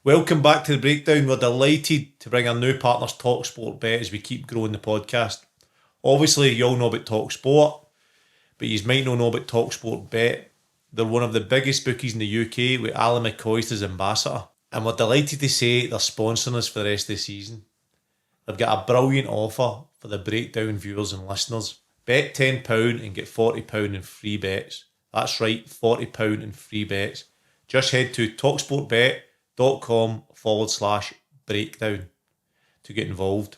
Welcome back to the breakdown. We're delighted to bring our new partners TalkSport Bet as we keep growing the podcast. Obviously, you all know about TalkSport, but you might not know about TalkSport Bet. They're one of the biggest bookies in the UK with Alan McCoist as ambassador. And we're delighted to say they're sponsoring us for the rest of the season. They've got a brilliant offer for the breakdown viewers and listeners. Bet £10 and get £40 in free bets. That's right, £40 in free bets. Just head to talksportbet.com/breakdown to get involved.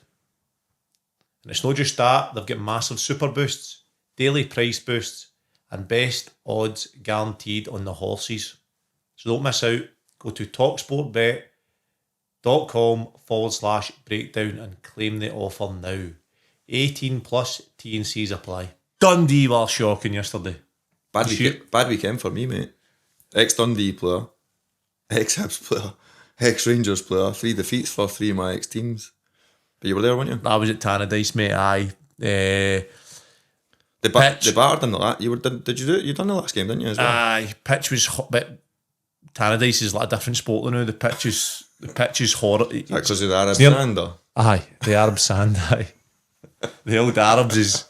And it's not just that, they've got massive super boosts, daily price boosts, and best odds guaranteed on the horses. So don't miss out. Go to talksportbet.com/breakdown and claim the offer now. 18 plus T&Cs apply. Dundee were shocking yesterday. Bad weekend for me, mate. Ex-Dundee player, ex-Hibs player, ex-Rangers player, 3 defeats for 3 of my ex-teams. But you were there, weren't you? I was at Tannadice, mate. Aye. They battered them like that. You done the last game, didn't you? As well? Aye. Pitch was hot, but Tannadice is like a different sport now. The pitch is horrible. Because of the Arab sand, or? Aye, the Arab sand. Aye. The old Arabs is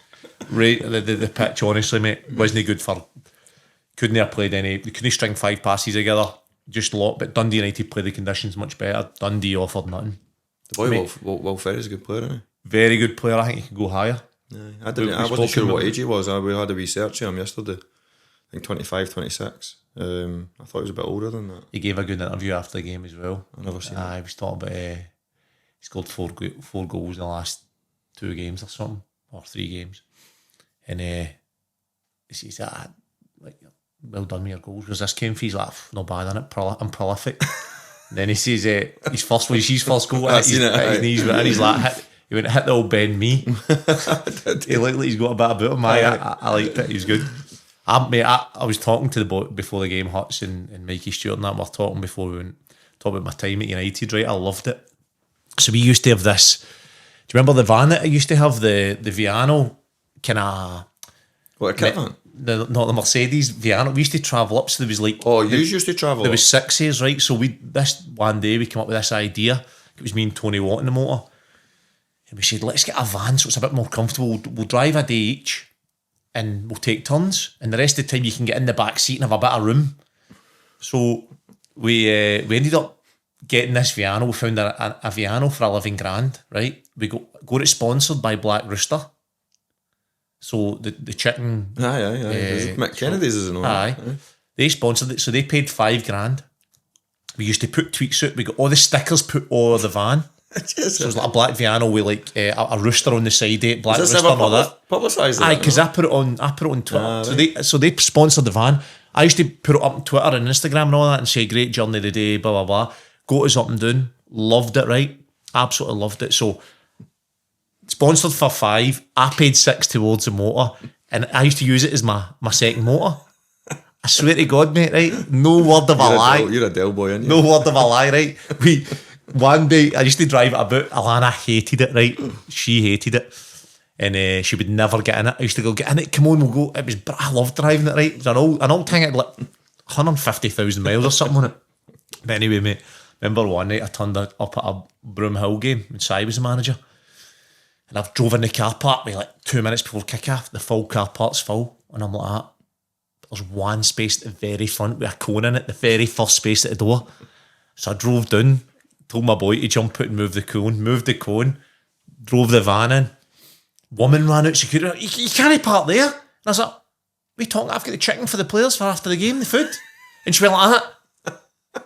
right. The pitch, honestly, mate, wasn't good for. Couldn't have played any. They couldn't string 5 passes together. Just a lot. But Dundee United played the conditions much better. Dundee offered nothing. The boy Will Ferry's a good player, isn't he? Very good player. I think he can go higher. Yeah, I wasn't sure what age he was. We had a wee search of him yesterday. I think 25, 26. I thought he was a bit older than that. He gave a good interview after the game as well. I've never seen it. He was talking about he scored 4 goals in the last 2 games or something, or 3 games. And he says, well done with your goals. Was this game for? He's like, not bad, innit? I'm prolific. Then he says his first goal hit his knees, and he's like, he went hit the old Ben me. He looked like he's got a bit about him. I liked it. He was good. I was talking to the boy before the game, Hutch and Mikey Stewart and that. We were talking before we went talking about my time at United, right? I loved it. So we used to have this. Do you remember the van that I used to have? The Viano kind of. What, a kit van? Not the Mercedes Viano. We used to travel up, so there was like. Oh, you used to travel. There was 6s, right? So this one day we came up with this idea. It was me and Tony Watt in the motor, and we said, let's get a van so it's a bit more comfortable. We'll drive a day each, and we'll take turns. And the rest of the time you can get in the back seat and have a bit of room. So we ended up getting this Viano. We found a Viano for $11,000, right? We got it sponsored by Black Rooster. So the chicken... Aye. Mick Kennedy's is an owner. Aye. They sponsored it, so they paid $5,000. We used to put tweets out. We got all the stickers put all over the van. So it was like a black Viano with like a rooster on the side, Black Rooster and all that. Publicised? Aye, because I put it on Twitter. So they sponsored the van. I used to put it up on Twitter and Instagram and all that and say, great journey of the day, blah, blah, blah. Got us up and down. Loved it, right? Absolutely loved it. So... sponsored for 5. I paid 6 towards the motor, and I used to use it as my second motor. I swear to God, mate, right? No word of a lie. You're a Dell boy, aren't you? No word of a lie, right? One day I used to drive it about. Alana hated it, right? She hated it, and she would never get in it. I used to go, get in it, come on, we'll go. I loved driving it, right? It was an old thing. It had like 150,000 miles or something on it. But anyway, mate, remember one night I turned up at a Broomhill game when Si was the manager. And I've drove in the car park with like 2 minutes before kick-off. The full car park's full. And I'm like, there's one space at the very front with a cone in it, the very first space at the door. So I drove down, told my boy to jump out and move the cone, drove the van in. Woman ran out security. You can't park there. And I was like, what are you talking? I've got the chicken for the players for after the game, the food. And she went like that.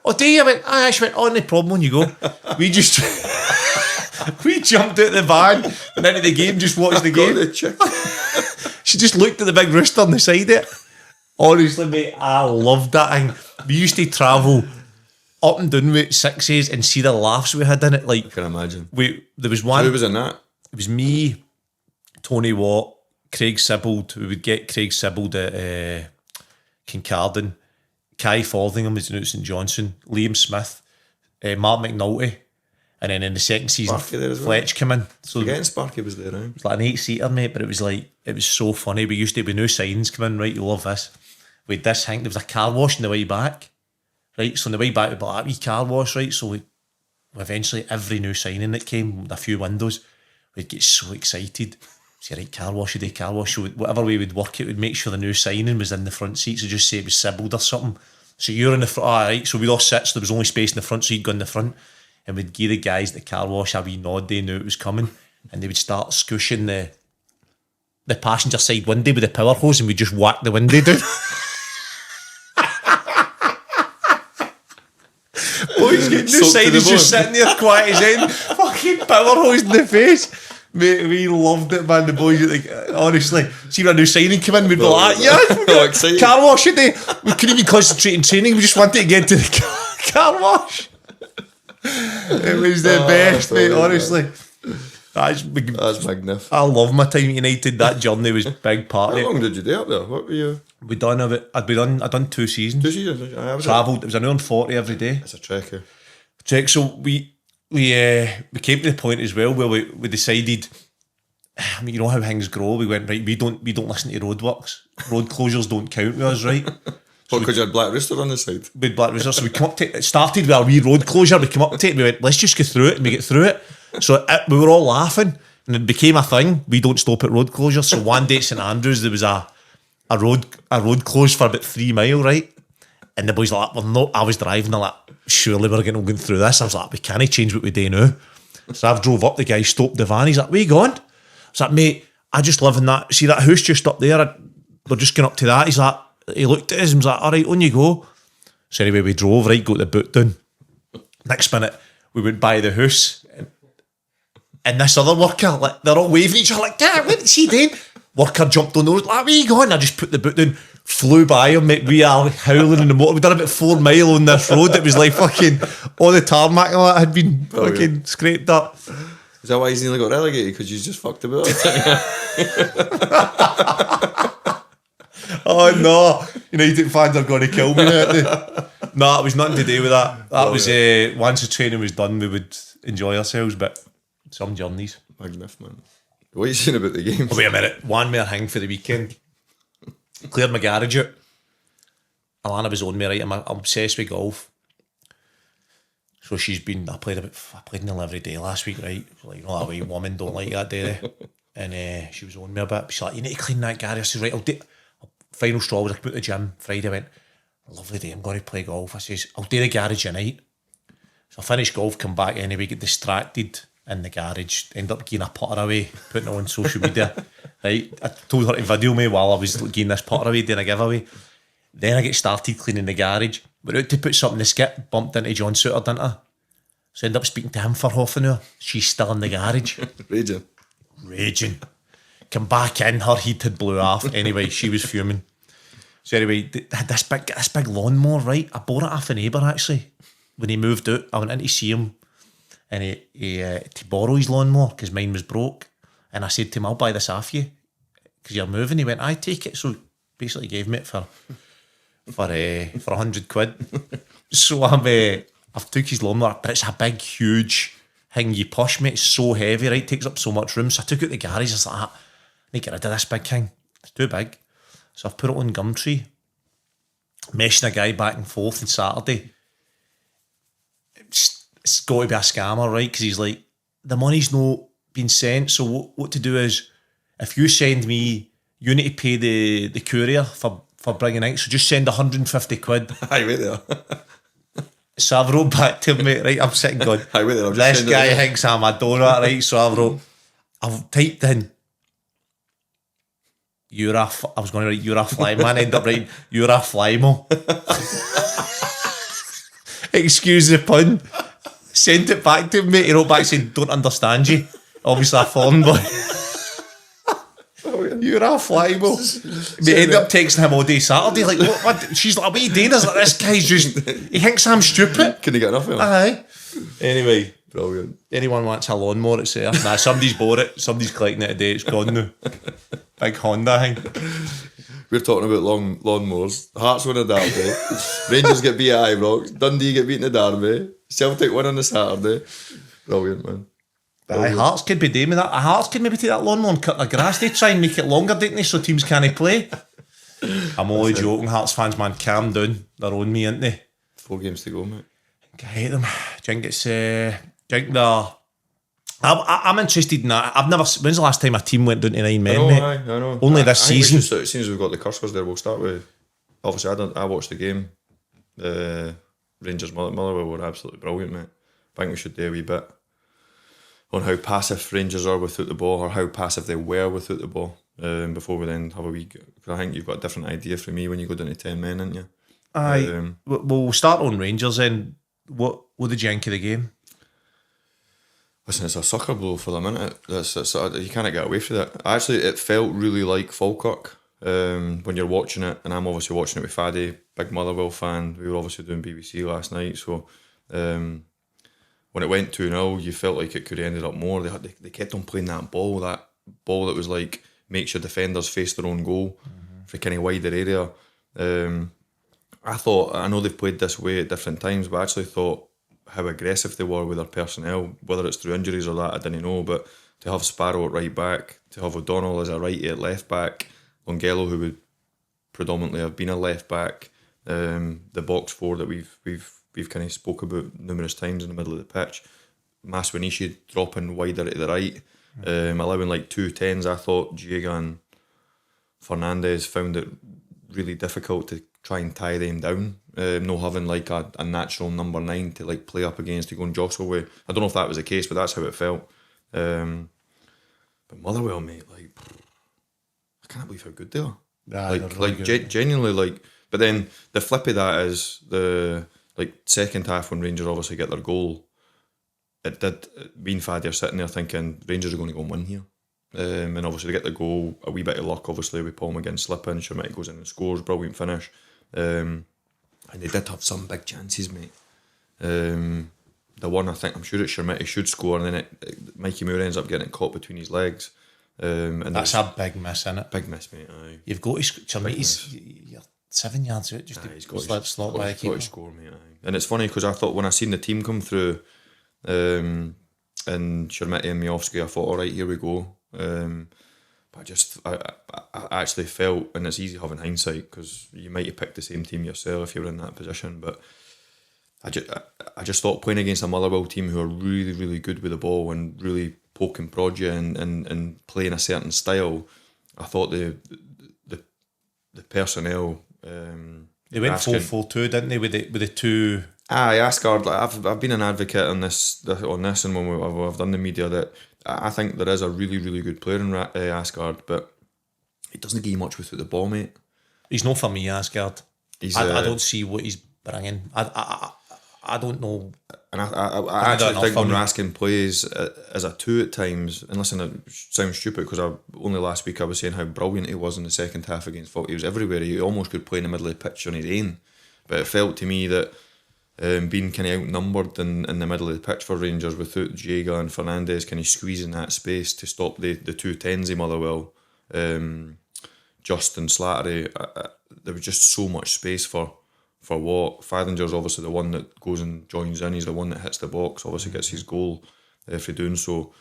Oh, do you? I went, aye. She went, no problem when you go. We just... we jumped out the van and into the game, just watched the game. She just looked at the big rooster on the side of it. Honestly, mate, I loved that thing. We used to travel up and down with 6s and see the laughs we had in it. Like, I can imagine. There was one. Who was in that? It was me, Tony Watt, Craig Sibbald. We would get Craig Sibbald at Kincardine. Kai Fordingham was in St Johnson. Liam Smith, Mark McNulty. And then in the second season, Fletch came in. So again, Sparky was there, right? It was like an 8-seater, mate, but it was so funny. We used to be new signs come in, right? You love this. We had this thing, there was a car wash on the way back. Right, so on the way back, we bought a wee car wash, right? So we eventually, every new signing that came with a few windows, we'd get so excited. Say, right, car wash today, car wash. So whatever way we'd work it, we'd make sure the new signing was in the front seat. So just say it was Sybil or something. So you're in the front, right? So we'd all sit, so there was only space in the front, so you'd go in the front, and we'd give the guys at the car wash a wee nod, they knew it was coming, and they would start scooshing the passenger side window with the power hose, and we'd just whack the window down. Boys getting new signings just sitting there quiet as in, fucking power hose in the face. Mate, we loved it, man. The boys, like, honestly, see when a new signing came in, we'd be like, yeah, car wash today. We couldn't even concentrate in training, we just wanted to get to the car wash. It was the best, mate, honestly. That's magnificent. I love my time at United. That journey was a big part of it. How long did you do up there? What were you? I'd done 2 seasons. 2 seasons? Travelled, it was an hour and 40 every day. It's a trekker. So we came to the point as well where we decided, I mean, you know how things grow. We went, right, we don't listen to roadworks. Road closures don't count with us, right? What, because you had Black Rooster on the side? We had Black Rooster, so we come up to it. It started with a wee road closure. We came up to it, we went, let's just go through it, and we get through it. So we were all laughing, and it became a thing. We don't stop at road closures. So one day at St Andrews, there was a road closed for about 3 mile, right? And the boys were like, well, no, I was driving, I'm like, surely we're going through this. I was like, we can't change what we do now. So I've drove up, the guy stopped the van, he's like, where you going? I was like, mate, I just live in that, see that house just up there? We're just going up to that. He's like, he looked at us and was like, all right, on you go. So anyway, we drove, right, got the boot down. Next minute, we went by the house, and this other worker, like, they're all waving at each other, like, damn, what is he doing? Worker jumped on the road, like, where you going? I just put the boot down, flew by him, mate. We are howling in the motor. We'd done about 4 mile on this road. It was like fucking all the tarmac and all that had been fucking scraped up. Is that why he's nearly got relegated? Because you just fucked about? Oh no, United fans are going to kill me now. No, it was nothing to do with that. That was once the training was done, we would enjoy ourselves, but some journeys. Magnificent. What are you saying about the game? Oh, wait a minute. One more thing for the weekend. Cleared my garage out. Alana was on me, right? I'm obsessed with golf. So she's been, I played nearly every day last week, right? Like, you know that way women don't like that, do they? And she was on me a bit. She's like, you need to clean that garage. I said, right, final straw was I came out the gym Friday. I went, lovely day, I'm going to play golf. I says, I'll do the garage tonight. So I finished golf, come back anyway, get distracted in the garage, end up getting a putter away, putting it on social media. Right, I told her to video me while I was getting this putter away, doing a giveaway. Then I get started cleaning the garage. But out to put something in the skip, bumped into John Suter, didn't I? So I ended up speaking to him for half an hour. She's still in the garage. Raging. Come back in, her heat had blew off. Anyway, she was fuming. So anyway, this big lawnmower, right? I bought it off a neighbour actually. When he moved out, I went in to see him, and he to borrow his lawnmower because mine was broke. And I said to him, I'll buy this off you because you're moving. He went, I take it. So basically gave me it for 100 quid. So I've took his lawnmower, but it's a big, huge thing. You push me, it's so heavy, right? Takes up so much room. So I took it to the garage. I was like, I need to get rid of this big thing. It's too big. So I've put it on Gumtree, messing a guy back and forth on Saturday. It's got to be a scammer, right? Because he's like, the money's not been sent. So what to do is, if you send me, you need to pay the courier for bringing it. So just send 150 quid. Aye, wait there. So I've wrote back to him, mate, right? I'm sitting going, Aye, wait there. This guy thinks I'm a donut, right? So I've typed in, I was going to write, you're a fly man. I ended up writing, you're a flymo. Excuse the pun. Sent it back to him, mate. He wrote back saying, don't understand you. Obviously a foreign boy. You're a flymo. We ended up texting him all day Saturday, like, what? She's like, what are you doing? I was like, this guy's just, he thinks I'm stupid. Can he get enough of him? Aye. Anyway. Brilliant. Anyone wants a lawnmower, it's there. Nah, somebody's bought it. Somebody's collecting it today. It's gone now. Big Honda thing. We're talking about lawnmowers. Hearts win a derby. Rangers get beat at Ibrox. Dundee get beat in the derby. Celtic win on the Saturday. Brilliant, man. Aye, Hearts could be doing that. Hearts could maybe take that lawnmower and cut the grass. They try and make it longer, didn't they? So teams can't play. I'm only joking. Hearts fans, man, calm down. They're on me, aren't they? 4 games to go, mate. I hate them. Do you think it's... do you think they're... I'm interested in that. I've never... When's the last time a team went down to 9 men, mate? I know. Only this I think season. as soon as we've got the cursors there, we'll start with... Obviously, I watched the game. Rangers Motherwell were absolutely brilliant, mate. I think we should do a wee bit on how passive Rangers are without the ball, or how passive they were without the ball, before we then have a wee... I think you've got a different idea from me when you go down to 10 men, haven't you? Aye. We'll start on Rangers then. What did you think of the game? Listen, it's a sucker blow for the minute. You can't get away from it. Actually, it felt really like Falkirk when you're watching it, and I'm obviously watching it with Faddy, big Motherwell fan. We were obviously doing BBC last night, so when it went 2-0, you felt like it could have ended up more. They kept on playing that ball that was like makes your defenders face their own goal for kind of wider area. I know they've played this way at different times, but I actually thought how aggressive they were with their personnel, whether it's through injuries or that, I didn't know, but to have Sparrow at right back, to have O'Donnell as a righty at left back, Longello, who would predominantly have been a left back, the box four that we've kind of spoke about numerous times in the middle of the pitch, Maswinishi dropping wider to the right, allowing like 2 10s. I thought Giega and Fernandez found it really difficult to try and tie them down, not having like a natural number 9 to like play up against to go and jostle with. I don't know if that was the case, but that's how it felt. But Motherwell, mate, like I can't believe how good they are. Genuinely, like. But then the flip of that is the like second half when Rangers obviously get their goal. It did. Me and Faddy are sitting there thinking Rangers are going to go and win here. And obviously they get the goal, a wee bit of luck obviously with Paul McGinn slipping, Shermitt goes in and scores, brilliant finish. And they did have some big chances, mate. The one I'm sure it's Shermitt, he should score, and then Mikey Moore ends up getting it caught between his legs. And that's a big miss, isn't it? Big miss, mate. Aye. You've got to Shermitt, you're 7 yards out just to slot by a keeper. Score, mate. Aye. And it's funny because I thought when I seen the team come through, and Shermitt and Miofsky, I thought, all right, here we go. But I actually felt, and it's easy having hindsight because you might have picked the same team yourself if you were in that position, but I just thought playing against a Motherwell team who are really, really good with the ball and really poke and prod you and playing a certain style, I thought the personnel... they went 4-4-2, didn't they, with the two... Aye, Asgard, I've been an advocate on this and when I've done the media that I think there is a really, really good player in Asgard, but he doesn't give you much without the ball, mate. He's not for me, Asgard. I don't see what he's bringing. I don't know. And I actually think when Raskin plays as a 2 at times, and listen, it sounds stupid because only last week I was saying how brilliant he was in the second half against Falkirk. He was everywhere. He almost could play in the middle of the pitch on his own. But it felt to me that being kind of outnumbered in the middle of the pitch for Rangers without Giega and Fernandez kind of squeezing that space to stop the 2 10s of Motherwell, Justin Slattery, there was just so much space for what Fadinger's obviously the one that goes and joins in. He's the one that hits the box, obviously gets his goal for doing so.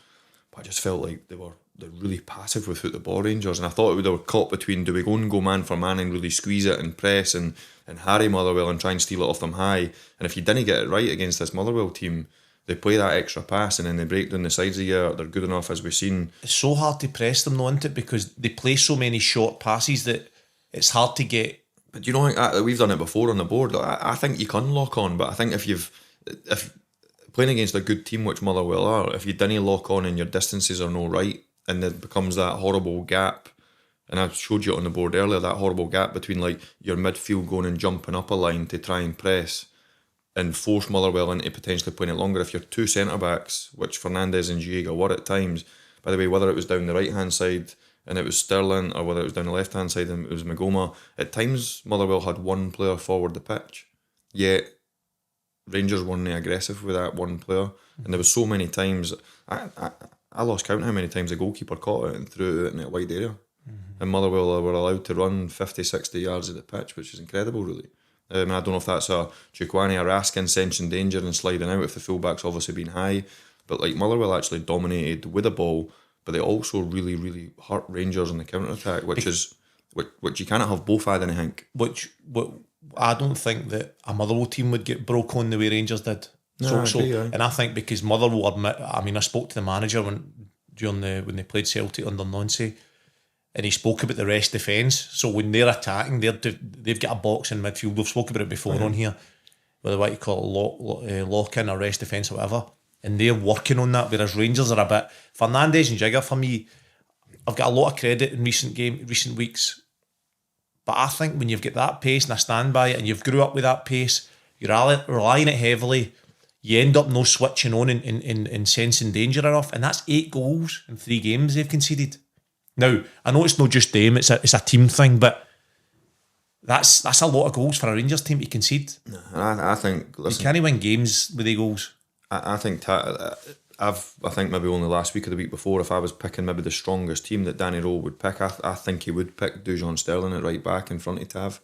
But I just felt like they're really passive without the ball, Rangers, and I thought they were caught between do we go and go man for man and really squeeze it and press and harry Motherwell and try and steal it off them high, and if you didn't get it right against this Motherwell team, they play that extra pass and then they break down the sides of you. They're good enough, as we've seen. It's so hard to press them though, isn't it, because they play so many short passes that it's hard to get. But you know, we've done it before on the board. I think you can lock on, but I think if playing against a good team, which Motherwell are, if you didn't lock on and your distances are no right, and it becomes that horrible gap, and I showed you it on the board earlier, that horrible gap between like your midfield going and jumping up a line to try and press and force Motherwell into potentially playing it longer. If you're 2 centre-backs, which Fernandez and Giega were at times, by the way, whether it was down the right-hand side and it was Sterling, or whether it was down the left-hand side and it was Magoma, at times Motherwell had one player forward the pitch, yet Rangers weren't aggressive with that one player. And there was so many times, I lost count how many times the goalkeeper caught it and threw it in a wide area. And Motherwell were allowed to run 50, 60 yards of the pitch, which is incredible, really. And I don't know if that's a Chukwani or Raskin sensing danger and sliding out, if the fullback's obviously been high. But like Motherwell actually dominated with the ball, but they also really, really hurt Rangers on the counter-attack, which you cannot have both had, I think. Which I don't think that a Motherwell team would get broke on the way Rangers did. No, I agree, aye. And I think because Motherwell admit, I mean, I spoke to the manager when they played Celtic under Nonce, and he spoke about the rest defence. So when they're attacking, they've got a box in midfield. We've spoken about it before on here, whether what you call it, lock in or rest defence or whatever, and they're working on that. Whereas Rangers are a bit Fernandes and Jigger for me. I've got a lot of credit in recent weeks, but I think when you've got that pace and I stand by it, and you've grew up with that pace, you're relying it heavily. You end up no switching on in sensing danger enough, and that's 8 goals in 3 games they've conceded. Now, I know it's not just them, it's a team thing, but that's a lot of goals for a Rangers team to concede. I think, listen, you can't win games with the goals. I think maybe only last week or the week before, if I was picking maybe the strongest team that Danny Rowe would pick, I think he would pick Dujon Sterling at right back in front of Tav.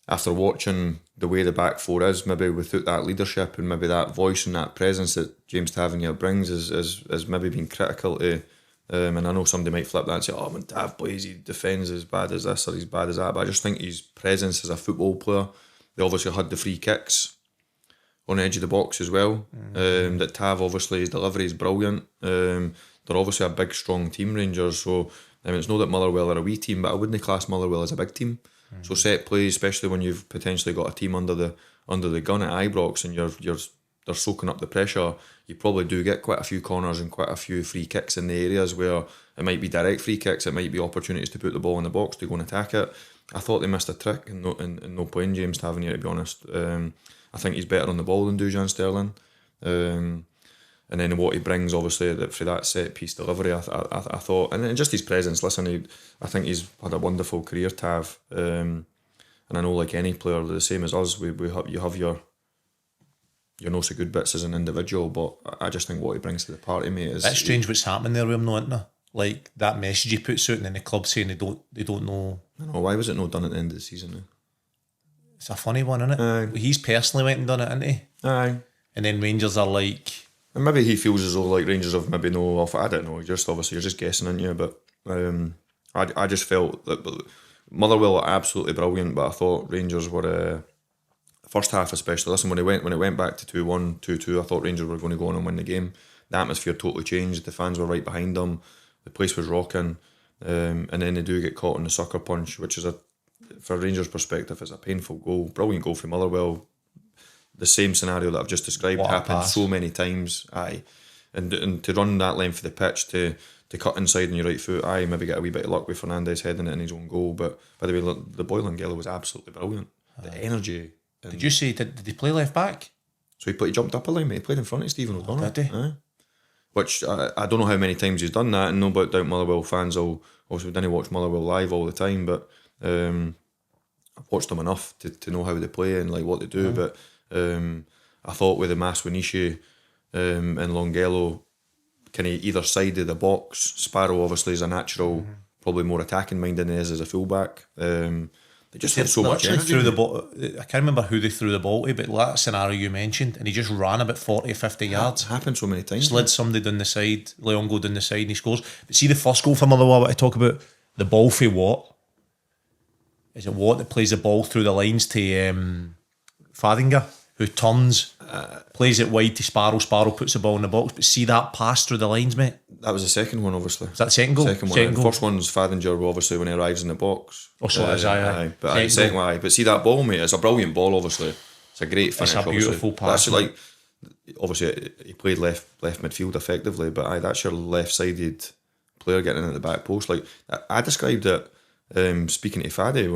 After watching the way the back four is, maybe without that leadership and maybe that voice and that presence that James Tavernier brings is maybe being critical to. And I know somebody might flip that and say, oh, when Tav plays, he defends as bad as this or as bad as that. But I just think his presence as a football player, they obviously had the free kicks on the edge of the box as well. That Tav, obviously, his delivery is brilliant. They're obviously a big, strong team, Rangers. So, I mean, it's not that Motherwell are a wee team, but I wouldn't class Motherwell as a big team. So set plays, especially when you've potentially got a team under the gun at Ibrox and they're soaking up the pressure, you probably do get quite a few corners and quite a few free kicks in the areas where it might be direct free kicks, it might be opportunities to put the ball in the box to go and attack it. I thought they missed a trick in no playing James Tavernier, to be honest. I think he's better on the ball than Dujon Sterling. And then what he brings, obviously, for that set piece delivery, I thought, and just his presence. Listen, I think he's had a wonderful career, Tav. And I know, like any player, the same as us, you have your no so good bits as an individual, but I just think what he brings to the party, mate, is. It's strange what's happening there with him, isn't it? Like that message he puts out, and then the club saying they don't know. I know, why was it not done at the end of the season? Now? It's a funny one, isn't it? He's personally went and done it, hasn't he? Aye. And then Rangers are like. And maybe he feels as though like Rangers have maybe no offer. I don't know. Just obviously you're just guessing, aren't you? But I just felt that Motherwell are absolutely brilliant, but I thought Rangers were first half especially. Listen, when it went back to 2-1, 2-2, I thought Rangers were going to go on and win the game. The atmosphere totally changed. The fans were right behind them. The place was rocking, and then they do get caught in the sucker punch, which is for Rangers' perspective, it's a painful goal. Brilliant goal from Motherwell. The same scenario that I've just described happened so many times, and to run that length of the pitch to cut inside on your right foot, maybe get a wee bit of luck with Fernandes heading it in his own goal. But by the way, the Boylan Gello was absolutely brilliant. The energy. Did you say did he play left back? So he jumped up a line, mate. He played in front of Stephen O'Donnell. Did he? Which I don't know how many times he's done that, and no doubt Motherwell fans obviously didn't watch Motherwell live all the time, but I've watched them enough to know how they play and like what they do. But I thought with the Maswinishi and Longello kind of either side of the box, Sparrow obviously is a natural, probably more attacking mind than he is as a fullback. They just had so much energy. Threw the ball, I can't remember who they threw the ball to, but that scenario you mentioned, and he just ran about 40-50 yards. It's happened so many times. Slid somebody down the side, Leongo down the side, and he scores. But see the first goal for Motherwell, what I talk about, the ball for Watt. Is it Watt that plays the ball through the lines to Fadinger, who turns, plays it wide to Sparrow. Sparrow puts the ball in the box. But see that pass through the lines, mate? That was the second one, obviously. Is that the second goal? Second one. The first one's Fadinger, obviously, when he arrives in the box. Oh, so it is, aye. But second one, But see that ball, mate? It's a brilliant ball, obviously. It's a great finish, it's a beautiful pass. That's like, obviously, he played left midfield effectively, but that's your left-sided player getting in at the back post. Like I described it. Speaking to Faddy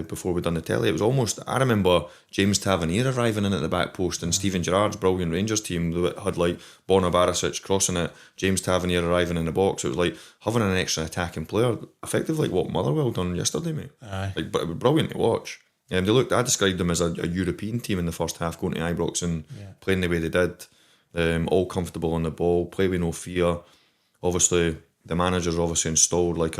before we done the telly, it was almost, I remember James Tavernier arriving in at the back post and Stephen Gerrard's brilliant Rangers team that had like Borna Barisic crossing it, James Tavernier arriving in the box. It was like having an extra attacking player, effectively like what Motherwell done yesterday, mate. Like, but it was brilliant to watch. I described them as a European team in the first half, going to Ibrox and playing the way they did, all comfortable on the ball, play with no fear. Obviously the manager's obviously installed like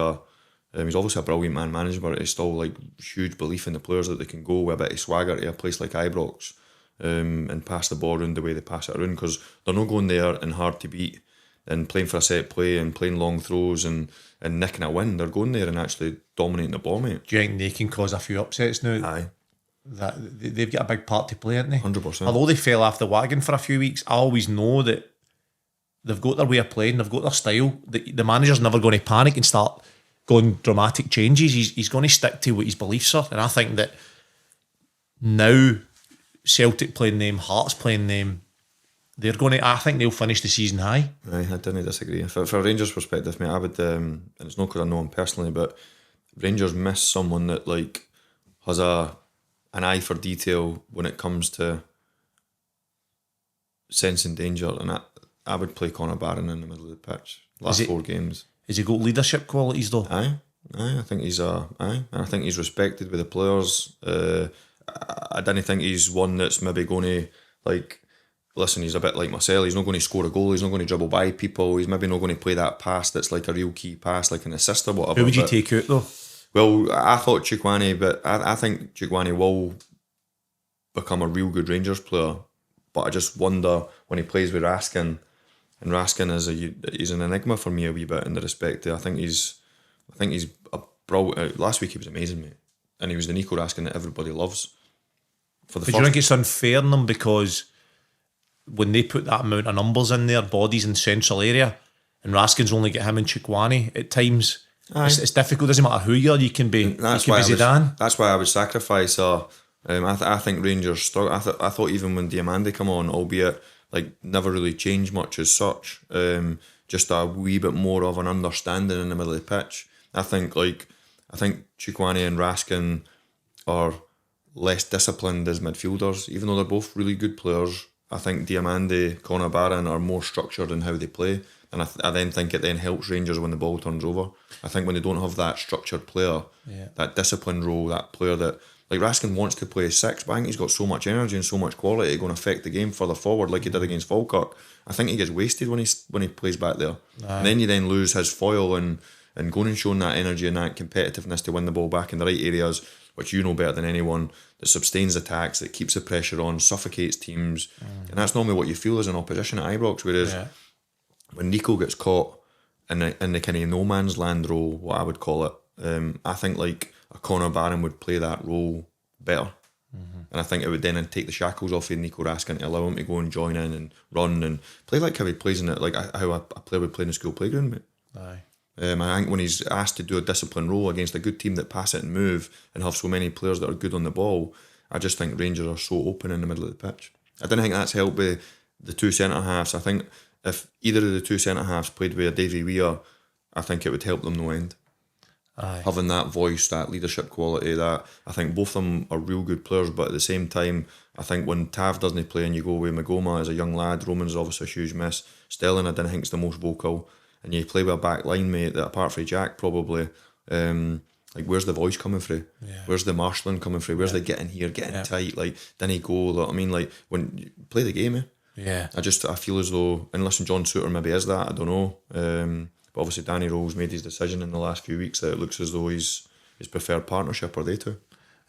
he's obviously a brilliant manager, but he's still like huge belief in the players that they can go with a bit of swagger to a place like Ibrox and pass the ball around the way they pass it around, because they're not going there and hard to beat. and playing for a set play and playing long throws and nicking a win. They're going there and actually dominating the ball, mate. Do you think they can cause a few upsets now? Aye. That they've got a big part to play, haven't they? 100%. Although they fell off the wagon for a few weeks, I always know that they've got their way of playing, they've got their style. The manager's never going to panic and start going dramatic changes. He's going to stick to what his beliefs are. And I think that now Celtic playing them, Hearts playing them, I think they'll finish the season high. Aye, I didn't disagree. For a Rangers perspective, mate, I would, and it's not because I know him personally, but Rangers miss someone that like has an eye for detail when it comes to sensing danger, and I would play Conor Barron in the middle of the pitch. Last 4 games. Has he got leadership qualities though? Aye. I think he's and I think he's respected with the players. I don't think he's one that's maybe going to like. Listen, he's a bit like Marcel. He's not going to score a goal. He's not going to dribble by people. He's maybe not going to play that pass that's like a real key pass, like an assist or whatever. Who would you take out though? Well, I thought Chukwueze, but I think Chukwueze will become a real good Rangers player. But I just wonder when he plays with Raskin, and Raskin he's an enigma for me a wee bit in the respect that I think he's a brilliant. Last week he was amazing, mate, and he was the Nico Raskin that everybody loves. But do you think it's unfair on them because when they put that amount of numbers in their bodies in the central area, and Raskin's only get him and Chukwueze at times? It's difficult. It doesn't matter who you are. You can be Zidane. That's why I would sacrifice her. I think Rangers struggle. I thought even when Diamande come on, albeit like never really changed much as such, just a wee bit more of an understanding in the middle of the pitch. I think Chukwueze and Raskin are less disciplined as midfielders, even though they're both really good players. I think Diamande, Conor Barron are more structured in how they play, and I then think it then helps Rangers when the ball turns over. I think when they don't have that structured player, that disciplined role, that player that like Raskin wants to play 6, but I think he's got so much energy and so much quality going to affect the game further forward, like he did against Falkirk. I think he gets wasted when he plays back there, and then you then lose his foil and going and showing that energy and that competitiveness to win the ball back in the right areas, which you know better than anyone, that sustains attacks, that keeps the pressure on, suffocates teams. And that's normally what you feel as an opposition at Ibrox, whereas when Nico gets caught in the kind of no man's land role, what I would call it, I think like a Conor Barron would play that role better. And I think it would then take the shackles off of Nico Raskin to allow him to go and join in and run and play like how he plays in it, like how a player would play in the school playground, mate. Aye. I think when he's asked to do a disciplined role against a good team that pass it and move and have so many players that are good on the ball, I just think Rangers are so open in the middle of the pitch. I don't think that's helped by the 2 centre-halves. I think if either of the 2 centre-halves played with a Davy Weir, I think it would help them no end. Aye. Having that voice, that leadership quality, that I think both of them are real good players, but at the same time, I think when Tav doesn't play and you go with Magoma as a young lad, Roman's obviously a huge miss. Stelling, I didn't think is the most vocal. And you play with a back line, mate, that apart from Jack probably, like where's the voice coming through? Where's the marshalling coming through? Where's the getting here, getting tight? Like, didn't he go? I mean, like, when you play the game, I feel as though, and listen, John Souttar maybe is that, I don't know. But obviously Danny Rose made his decision in the last few weeks that it looks as though his preferred partnership are they two.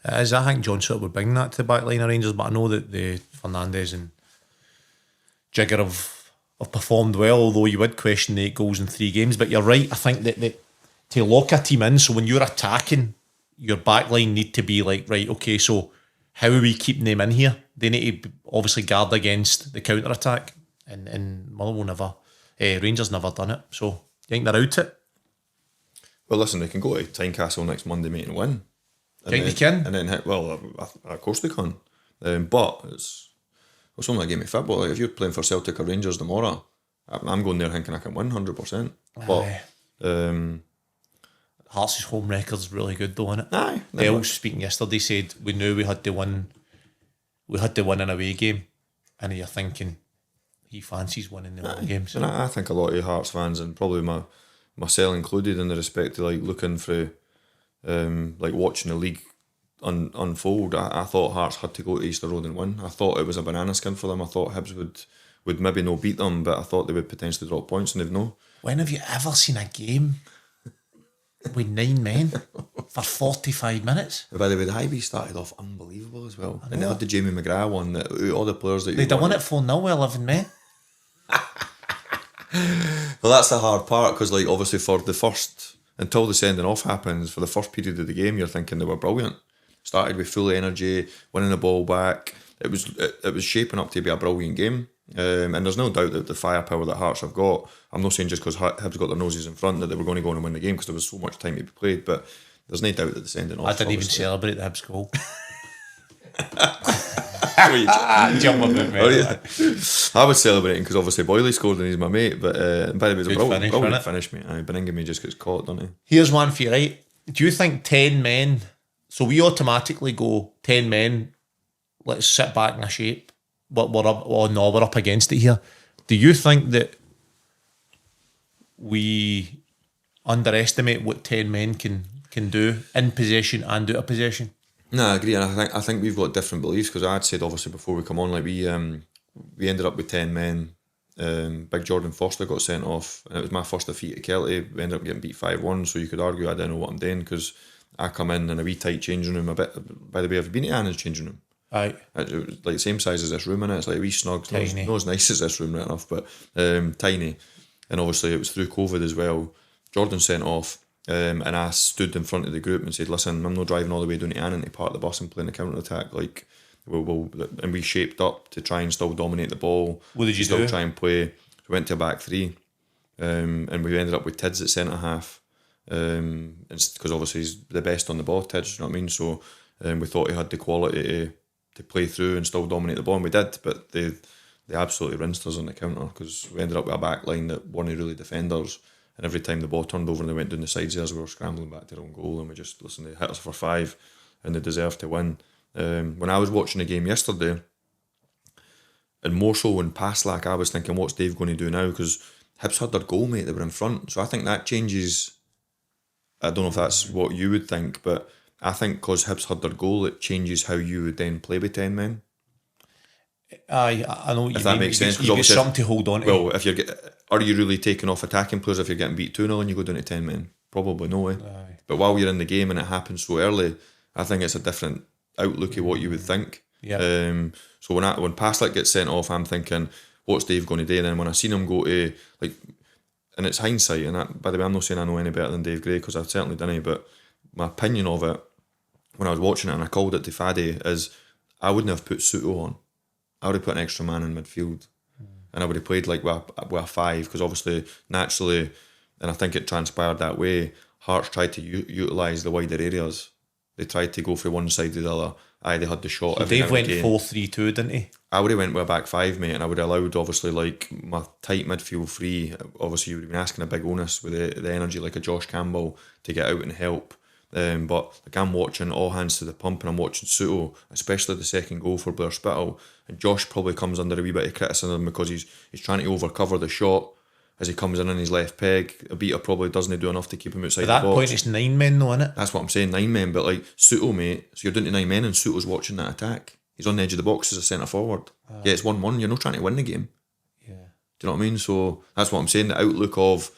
It is. I think John Souttar would bring that to the back line of Rangers, but I know that the Fernandes and Jigger have performed well, although you would question the 8 goals in 3 games. But you're right, I think that to lock a team in, so when you're attacking, your back line need to be like, right, okay, so how are we keeping them in here? They need to obviously guard against the counter-attack, and Motherwell Rangers never done it, so you think they're out it? Well, listen, they can go to Tynecastle next Monday, mate, and win. Think they can? And then hit, well, of course they can. But it's only a game of football. Like if you're playing for Celtic or Rangers tomorrow, I'm going there thinking I can win 100%. But Hearts' home record's really good though, isn't it? Aye. Bell speaking yesterday said we knew we had to win an away game, and you're thinking he fancies winning the away games. And I think a lot of Hearts fans, and probably myself included, in the respect to like looking for like watching the league unfold, I thought Hearts had to go to Easter Road and win. I thought it was a banana skin for them. I thought Hibs would maybe no beat them, but I thought they would potentially drop points, and they've no. When have you ever seen a game with 9 men for 45 minutes? By the way, the Hibs started off unbelievable as well, and they had the Jamie McGrath one that all the players that they'd won it 4-0 with 11 men. Well, that's the hard part because, like, obviously for the first, until the sending off happens, for the first period of the game, you're thinking they were brilliant. Started with full energy, winning the ball back. It was shaping up to be a brilliant game. And there's no doubt that the firepower that Hearts have got, I'm not saying just because Hibs got their noses in front that they were going to go on and win the game because there was so much time to be played, but there's no doubt that the sending off. I didn't even celebrate the Hibs goal. Jump about me. Oh, yeah. I was celebrating because obviously Boyley scored and he's my mate, but by the way, it was a brilliant finish, mate. Beningame just gets caught, doesn't he? Here's one for you, right? Do you think 10 men, so we automatically go 10 men, let's sit back in a shape, but we're up against it here. Do you think that we underestimate what 10 men can do in possession and out of possession? No, I agree, and I think we've got different beliefs because I'd said obviously before we come on, like we ended up with 10 men. Big Jordan Foster got sent off, and it was my first defeat at Kelty. We ended up getting beat 5-1, so you could argue I didn't know what I'm doing because I come in a wee tight changing room a bit. By the way, have you been to Anna's changing room? Aye. It was like the same size as this room, and it's like a wee snug. Tiny. Not as nice as this room, right enough, but tiny. And obviously it was through COVID as well. Jordan sent off. And I stood in front of the group and said, listen, I'm not driving all the way down to Annan to park the bus and playing the counter-attack. Like, and we shaped up to try and still dominate the ball. What did you still do? Try and play. We went to a back three. And we ended up with Tids at centre-half. Because obviously he's the best on the ball, Tids, you know what I mean? So we thought he had the quality to play through and still dominate the ball, and we did. But they absolutely rinsed us on the counter because we ended up with a back line that weren't really defenders. And every time the ball turned over and they went down the sides as we were scrambling back to their own goal, and we just listened, they hit us for 5 and they deserved to win. When I was watching the game yesterday, and more so when Paslak, I was thinking, what's Dave going to do now? Because Hibs had their goal, mate, they were in front. So I think that changes. I don't know if that's what you would think, but I think because Hibs had their goal, it changes how you would then play with 10 men. I know what you mean. If that makes sense. You get something to hold on to. Well, are you really taking off attacking players if you're getting beat 2-0 and you go down to 10 men? Probably no way. Aye. But while you're in the game and it happens so early, I think it's a different outlook of what you would think. Yeah. So when Paslick gets sent off, I'm thinking, what's Dave going to do? And then when I seen him go to, like, and it's hindsight, and that, by the way, I'm not saying I know any better than Dave Gray because I've certainly done it, but my opinion of it, when I was watching it and I called it to Faddy, is I wouldn't have put Soto on. I would have put an extra man in midfield. And I would have played like with a 5 because obviously, naturally, and I think it transpired that way, Hearts tried to utilise the wider areas. They tried to go from one side to the other. They had the shot. So Dave went 4-3-2, didn't he? I would have went with a back 5, mate, and I would have allowed, obviously, like, my tight midfield free. Obviously, you would have been asking a big onus with the energy like a Josh Campbell to get out and help. But like I'm watching all hands to the pump and I'm watching Soto, especially the second goal for Blair Spittle, and Josh probably comes under a wee bit of criticism because he's trying to overcover the shot as he comes in his left peg. Abita probably doesn't do enough to keep him outside the box. At that point it's 9 men though, innit? That's what I'm saying, 9 men, but like Soto, mate, so you're down to 9 men and Soto's watching that attack. He's on the edge of the box as a centre forward. Yeah, it's 1-1, you're not trying to win the game. Yeah. Do you know what I mean? So that's what I'm saying, the outlook of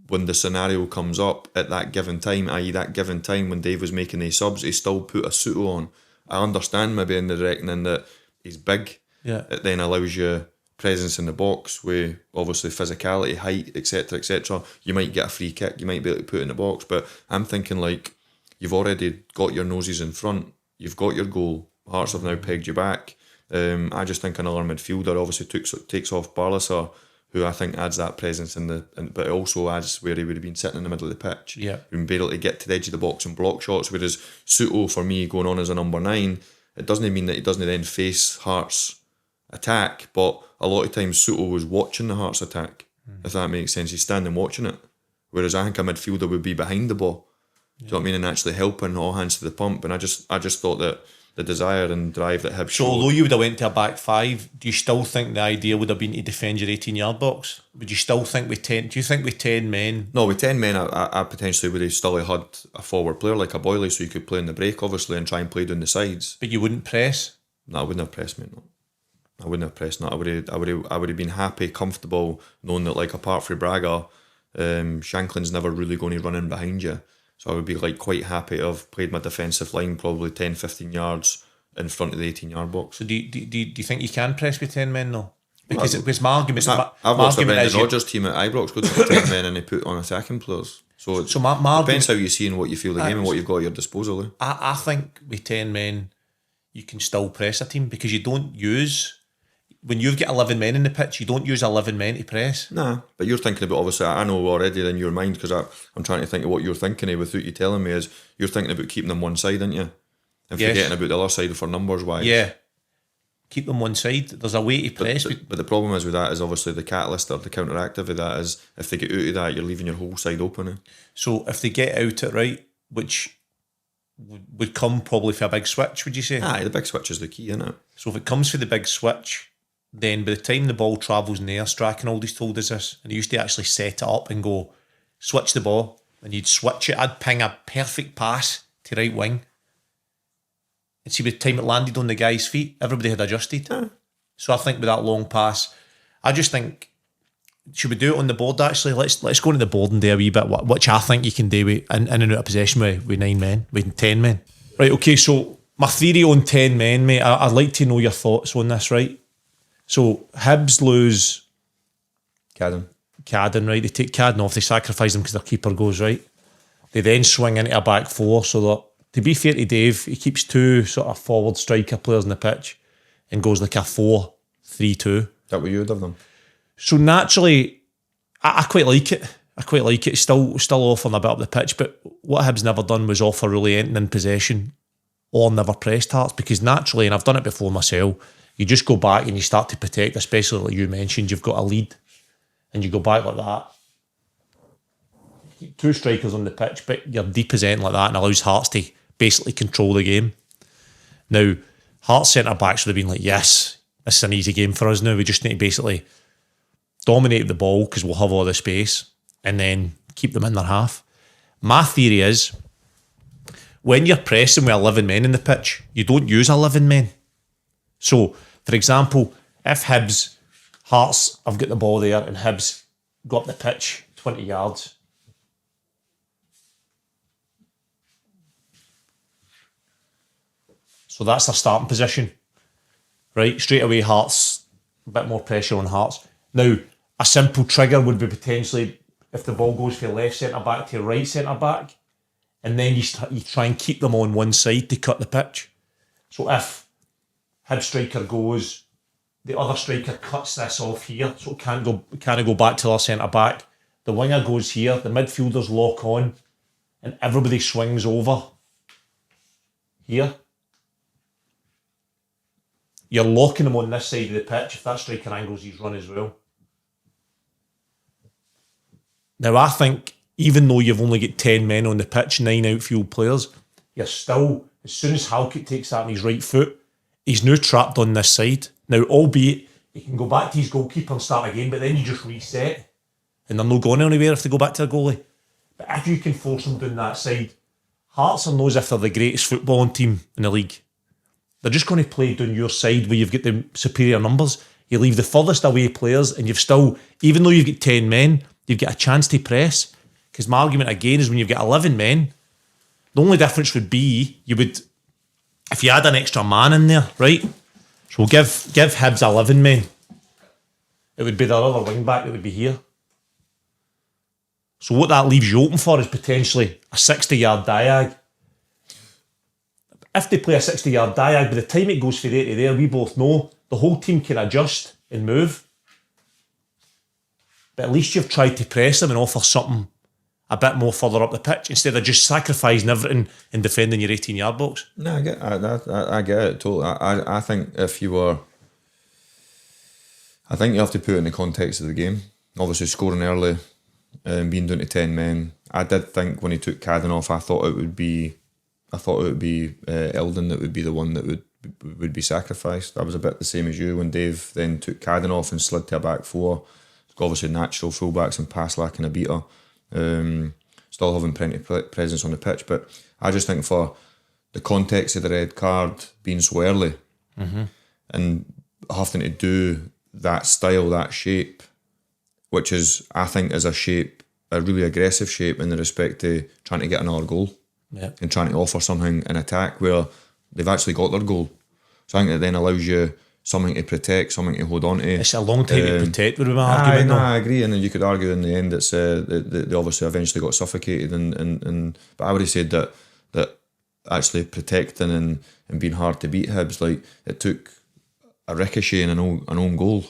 when the scenario comes up at that given time, i.e. that given time when Dave was making these subs, he still put a Soto on. I understand maybe in the reckoning that he's big. Yeah. It then allows you presence in the box with obviously physicality, height, etc., etc. You might get a free kick, you might be able to put it in the box, but I'm thinking like you've already got your noses in front, you've got your goal, Hearts have now pegged you back. I just think another midfielder obviously takes off Barlaser, who I think adds that presence but it also adds where he would have been sitting in the middle of the pitch. Yeah. He would be able to get to the edge of the box and block shots, whereas Soto, for me, going on as a number 9, it doesn't mean that he doesn't then face Hearts' attack, but a lot of times Soto was watching the Hearts' attack, if that makes sense. He's standing watching it, whereas I think a midfielder would be behind the ball. Do you know what I mean? And actually helping, all hands to the pump. And I just thought that the desire and drive that Hibs showed. So although you would have went to a back 5, do you still think the idea would have been to defend your 18-yard box? Would you still think with 10? Do you think with 10 men? No, with 10 men, I potentially would have still had a forward player like a Boyley, so you could play in the break, obviously, and try and play down the sides. But you wouldn't press? No, I wouldn't have pressed, mate. No, I wouldn't have pressed. No, I would have been happy, comfortable, knowing that like apart from Braga, Shanklin's never really going to run in behind you. So I would be like quite happy to have played my defensive line probably 10-15 yards in front of the 18-yard box. So do you think you can press with 10 men though? Because my argument... I've watched a Brendan Rodgers team at Ibrox go to 10 men and they put on attacking players. So my depends how you see and what you feel the game and what you've got at your disposal. I think with 10 men, you can still press a team because you don't use... When you've got 11 men in the pitch, you don't use 11 men to press. Nah, but you're thinking about, obviously, I know already in your mind, because I'm trying to think of what you're thinking of without you telling me, is you're thinking about keeping them one side, aren't you? And forgetting about the other side for numbers wise. Yeah. Keep them one side. There's a way to press. But the problem is with that is obviously the catalyst or the counteractive of that is if they get out of that, you're leaving your whole side open. So if they get out it right, which would come probably for a big switch, would you say? Aye, the big switch is the key, isn't it? So if it comes for the big switch, then by the time the ball travels in the air, Strachan always told us this, and he used to actually set it up and go, switch the ball, and you'd switch it. I'd ping a perfect pass to right wing. And see, by the time it landed on the guy's feet, everybody had adjusted. So I think with that long pass, I just think, should we do it on the board actually? Let's go on the board and do a wee bit, which I think you can do with in and out of possession with 9 men, with 10 men. Right, okay, so my theory on 10 men, mate, I'd like to know your thoughts on this, right? So Hibs lose Cadden, right? They take Cadden off, they sacrifice him because their keeper goes, right? They then swing into a back four, so that, to be fair to Dave, he keeps 2 sort of forward striker players on the pitch and goes like a 4-3-2. That what you would have done? So naturally, I quite like it. It's still offering a bit up the pitch, but what Hibs never done was offer really anything in possession or never pressed Hearts, because naturally, and I've done it before myself, you just go back and you start to protect, especially like you mentioned, you've got a lead and you go back like that. Keep 2 strikers on the pitch, but you're depossessing like that and allows Hearts to basically control the game. Now, Hearts centre-backs would have been like, yes, this is an easy game for us now. We just need to basically dominate the ball because we'll have all the space and then keep them in their half. My theory is, when you're pressing with 11 men in the pitch, you don't use 11 men. So, for example, if Hearts have got the ball there and Hibs go up the pitch 20 yards, so that's their starting position, right? Straight away, Hearts, a bit more pressure on Hearts. Now, a simple trigger would be potentially if the ball goes from left centre-back to right centre-back, and then you try and keep them on one side to cut the pitch. So if Hibs striker goes, the other striker cuts this off here, so it can't go back to our centre-back. The winger goes here, the midfielders lock on, and everybody swings over here. You're locking them on this side of the pitch. If that striker angles his run as well. Now, I think, even though you've only got 10 men on the pitch, 9 outfield players, you're still, as soon as Falkirk takes that on his right foot, he's now trapped on this side. Now, albeit, he can go back to his goalkeeper and start again, but then you just reset, and they're not going anywhere if they go back to the goalie. But if you can force them down that side, Hearts are known as if they're the greatest footballing team in the league. They're just going to play down your side where you've got the superior numbers. You leave the furthest away players and you've still, even though you've got 10 men, you've got a chance to press. Because my argument again is when you've got 11 men, the only difference would be you would, if you had an extra man in there, right? So we'll give Hibs 11 men. It would be their other wing back that would be here. So what that leaves you open for is potentially a 60-yard diag. If they play a 60-yard diag, by the time it goes from there to there, we both know the whole team can adjust and move. But at least you've tried to press them and offer something a bit more further up the pitch instead of just sacrificing everything and defending your 18-yard box. No, I get it totally. I think if you were... I think you have to put it in the context of the game. Obviously scoring early, being down to 10 men. I did think when he took Cadden off, I thought it would be Eldon that would be the one that would be sacrificed. I was a bit the same as you when Dave then took Cadden off and slid to a back four. Obviously natural fullbacks and Paslak and a beater. Still having plenty of presence on the pitch, but I just think for the context of the red card being so early and having to do that style, that shape, which is, I think, is a really aggressive shape in the respect to trying to get another goal. Yeah. And trying to offer something in attack where they've actually got their goal. So I think it then allows you something to protect, something to hold on to. It's a long time to protect, would be my argument. I agree, and then you could argue in the end it's they obviously eventually got suffocated, and but I would have said that actually protecting and being hard to beat Hibs, like it took a ricochet and an own goal.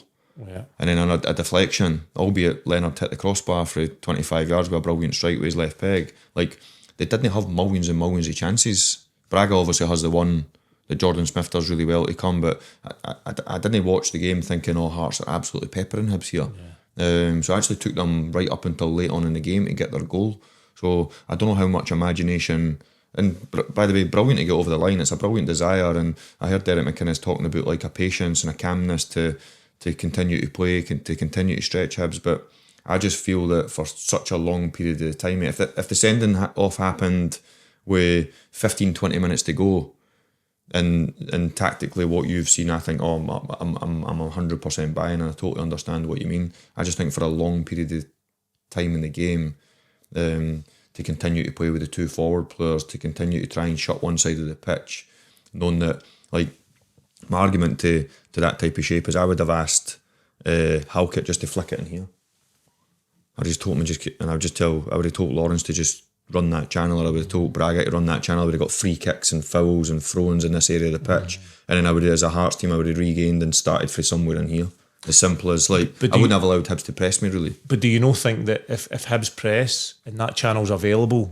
Yeah. And then on a deflection, albeit Leonard hit the crossbar for 25 yards with a brilliant strike with his left peg. Like, they didn't have millions and millions of chances. Braga obviously has the one that Jordan Smith does really well to come, but I didn't watch the game thinking, Hearts are absolutely peppering Hibs here. Yeah. So it actually took them right up until late on in the game to get their goal. So I don't know how much imagination... And by the way, brilliant to get over the line. It's a brilliant desire, and I heard Derek McInnes talking about like a patience and a calmness to continue to play, to continue to stretch Hibs. But I just feel that for such a long period of time, if the sending off happened with 15-20 minutes to go, and tactically what you've seen, I think, I'm 100% buying, and I totally understand what you mean. I just think for a long period of time in the game, to continue to play with the two forward players, to continue to try and shut one side of the pitch, knowing that, like, my argument to that type of shape is I would have asked Halkett just to flick it in here. I just told him I would have told Lawrence to just run that channel, or I would have told Braga to run that channel. I would have got free kicks and fouls and throw-ins in this area of the pitch, and then I would have, as a Hearts team, I would have regained and started from somewhere in here. As simple as, like, I wouldn't have allowed Hibs to press me, really. But do you not think that if Hibs press and that channel's available,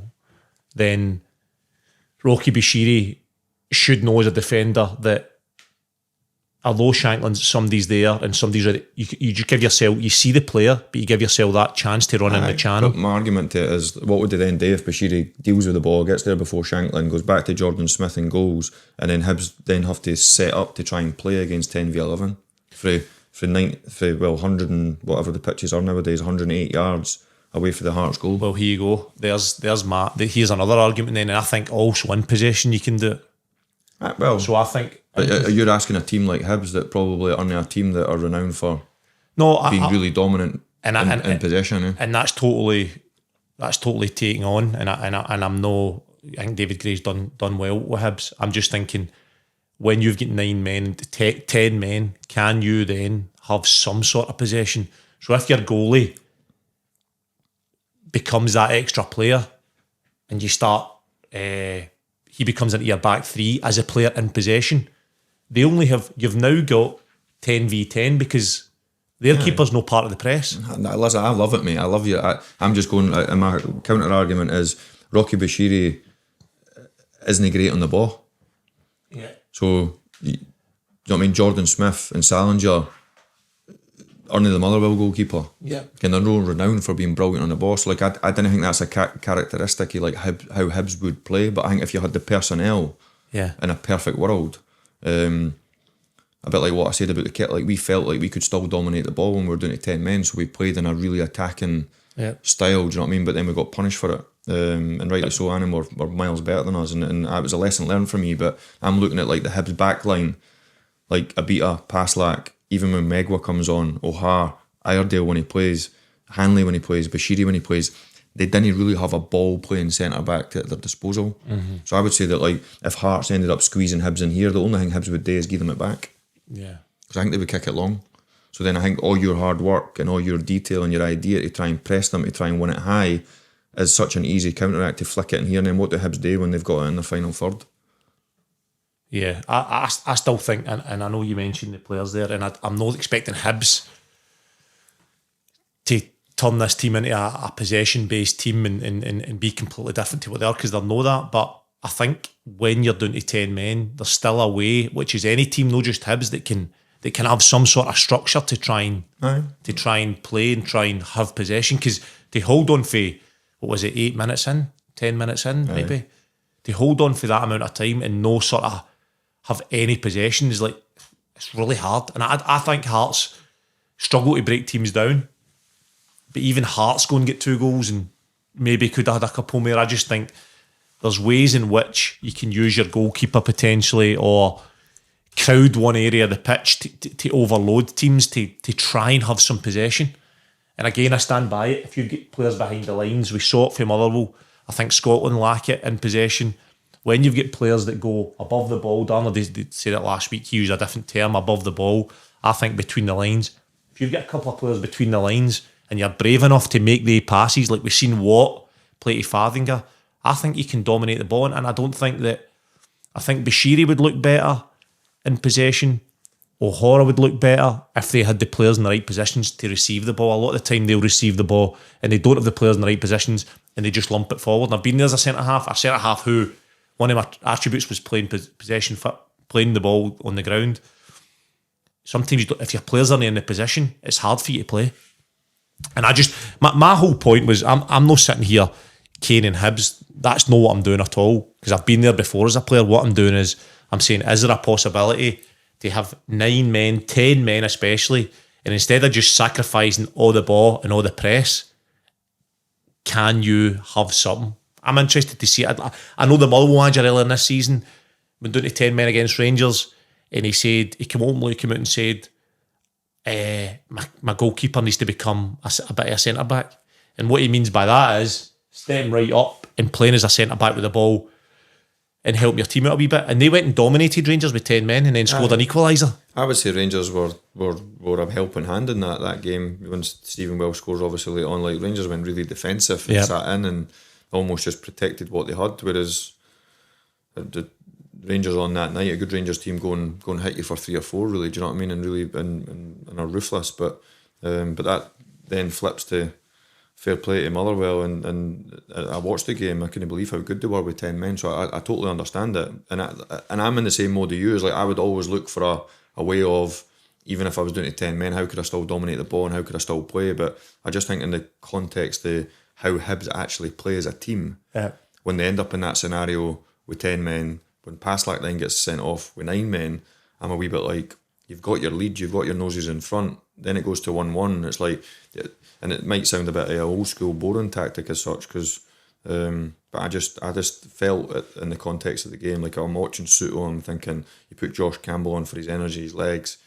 then Rocky Bashiri should know as a defender that although somebody's there and somebody's ready, you just give yourself, you see the player, but you give yourself that chance to run in the channel. But my argument to it is, what would they then do if Bashiri deals with the ball, gets there before Shanklin, goes back to Jordan Smith and goals, and then Hibs then have to set up to try and play against 10v11 for 100 and whatever the pitches are nowadays, 108 yards away for the Hearts goal. Well, here you go. There's Matt. Here's another argument then, and I think also in possession you can do it. Well, so I think you're asking a team like Hibs that probably aren't a team that are renowned for being really dominant in possession, and that's totally taking on. And I'm no. I think David Gray's done well with Hibs. I'm just thinking, when you've got 9 men, 10 men, can you then have some sort of possession? So if your goalie becomes that extra player and you start, he becomes into your back three as a player in possession, you've now got 10v10 because their keeper's no part of the press. Listen, I love it, mate. I love you. I'm just going, and my counter argument is Rocky Bashiri isn't great on the ball. Yeah. So, you know what I mean? Jordan Smith and Salinger aren't the Motherwell goalkeeper. Yeah. And they're no renowned for being brilliant on the ball. So, like, I didn't think that's a characteristic of like how Hibs would play. But I think if you had the personnel in a perfect world, a bit like what I said about the kit, like we felt like we could still dominate the ball when we were doing it 10 men. So we played in a really attacking style, do you know what I mean? But then we got punished for it. And rightly so, Annan were miles better than us, and it was a lesson learned for me. But I'm looking at like the Hibs back line, like Abita, Paslak, even when Megwa comes on, O'Hare, Iredale when he plays, Hanley when he plays, Bashiri when he plays, they didn't really have a ball playing centre back at their disposal. So I would say that, like, if Hearts ended up squeezing Hibs in here, the only thing Hibs would do is give them it back. Yeah. Because I think they would kick it long. So then I think all your hard work and all your detail and your idea to try and press them, to try and win it high, is such an easy counteract to flick it in here. And then what do Hibs do when they've got it in the final third? Yeah, I still think, and I know you mentioned the players there, and I'm not expecting Hibs to turn this team into a possession-based team and be completely different to what they are, because they'll know that. But I think when you're down to 10 men, there's still a way, which is any team, not just Hibs, that can have some sort of structure to try and play and try and have possession. Because they hold on for, what was it, 8 minutes in, 10 minutes in, maybe. They hold on for that amount of time and no sort of have any possession is like, it's really hard. And I think Hearts struggle to break teams down. But even Hearts go and get 2 goals and maybe could have had a couple more. I just think there's ways in which you can use your goalkeeper potentially, or crowd one area of the pitch to overload teams to try and have some possession. And again, I stand by it. If you get players behind the lines, we saw it from Motherwell. I think Scotland lack it in possession. when you've got players that go above the ball, Darnell, they said it last week, he used a different term, above the ball. I think between the lines. If you've got a couple of players between the lines and you're brave enough to make the passes, like we've seen Watt play to Fardinger, I think you can dominate the ball. And I think Bashiri would look better in possession. O'Hara would look better if they had the players in the right positions to receive the ball. A lot of the time they'll receive the ball and they don't have the players in the right positions and they just lump it forward. And I've been there as a centre-half who, one of my attributes was playing possession, playing the ball on the ground. Sometimes if your players aren't in the position, it's hard for you to play. And my whole point was, I'm not sitting here Kane and Hibs. That's not what I'm doing at all, because I've been there before as a player. What I'm doing is, I'm saying, is there a possibility to have 9 men, 10 men especially, and instead of just sacrificing all the ball and all the press, can you have something? I'm interested to see it. I know the Motherwell manager earlier in this season went down to 10 men against Rangers, and he said, he came out and said, my goalkeeper needs to become a bit of a centre-back. And what he means by that is stepping right up and playing as a centre-back with the ball and help your team out a wee bit. And they went and dominated Rangers with 10 men and then scored an equaliser. I would say Rangers were a helping hand in that game. When Stephen Welsh scores obviously late on, like, Rangers went really defensive and sat in and almost just protected what they had, whereas the Rangers on that night, a good Rangers team go and hit you for 3 or 4, really, do you know what I mean, and really and are ruthless, but that then flips to fair play to Motherwell, and I watched the game. I couldn't believe how good they were with 10 men, so I totally understand it, and I'm in the same mode as you. Is like, I would always look for a way of, even if I was doing it 10 men, how could I still dominate the ball and how could I still play? But I just think in the context of how Hibs actually play as a team, when they end up in that scenario with 10 men, when Paslak then gets sent off with 9 men, I'm a wee bit like, you've got your lead, you've got your noses in front, then it goes to 1-1. It's like, and it might sound a bit of an old school boring tactic as such, because but I just felt it in the context of the game. Like, I'm watching Soto, I'm thinking, you put Josh Campbell on for his energy, his legs,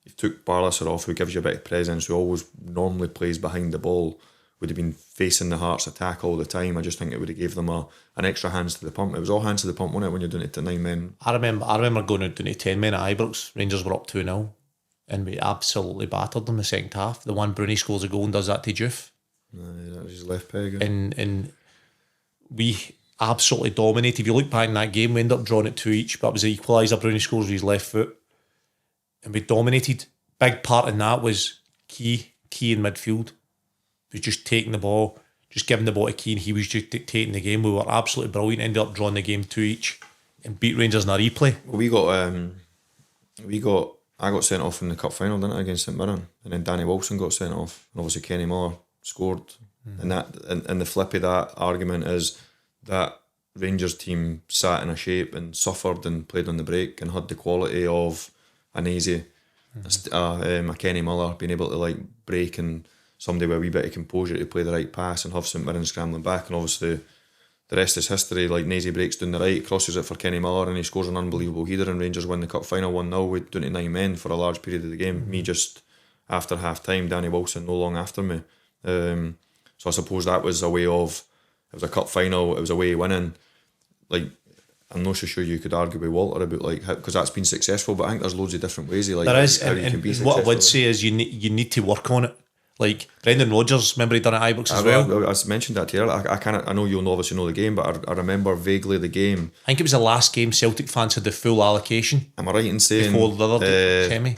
you took Barlaser off, who gives you a bit of presence, who always normally plays behind the ball, would have been facing the Hearts attack all the time. I just think it would have gave them an extra hands to the pump. It was all hands to the pump, wasn't it, when you're doing it to 9 men? I remember going out doing it to 10 men at Ibrox. Rangers were up 2-0 and we absolutely battered them the second half. The one Bruni scores a goal and does that to Juve. That was his left peg. And we absolutely dominated. If you look back in that game, we ended up drawing it 2 each, but it was an equaliser. Bruni scores with his left foot. And we dominated. Big part in that was Key in midfield. He was just taking the ball, just giving the ball to Keane. He was just dictating the game. We were absolutely brilliant. Ended up drawing the game 2 each and beat Rangers in a replay. I got sent off in the cup final, didn't I, against St Mirren, and then Danny Wilson got sent off, and obviously Kenny Miller scored. And the flip of that argument is that Rangers team sat in a shape and suffered and played on the break and had the quality of an easy, a Kenny Miller being able to like break, and somebody with a wee bit of composure to play the right pass and have St Mirren scrambling back. And obviously the rest is history. Like, Nazy breaks down the right, crosses it for Kenny Miller, and he scores an unbelievable header, and Rangers win the cup final 1-0 with 29 men for a large period of the game. Me just after half time, Danny Wilson no long after me. So I suppose that was a way of, it was a cup final, it was a way of winning. Like, I'm not so sure you could argue with Walter about like how, because that's been successful, but I think there's loads of different ways of like there is, how and, you can be and successful. what I would say is you need to work on it. Like Brendan Rodgers, remember he done it at Ibrox as well? I mentioned that to you. I know you'll obviously know the game, but I remember vaguely the game. I think it was the last game Celtic fans had the full allocation. Am I right in saying before the other semi?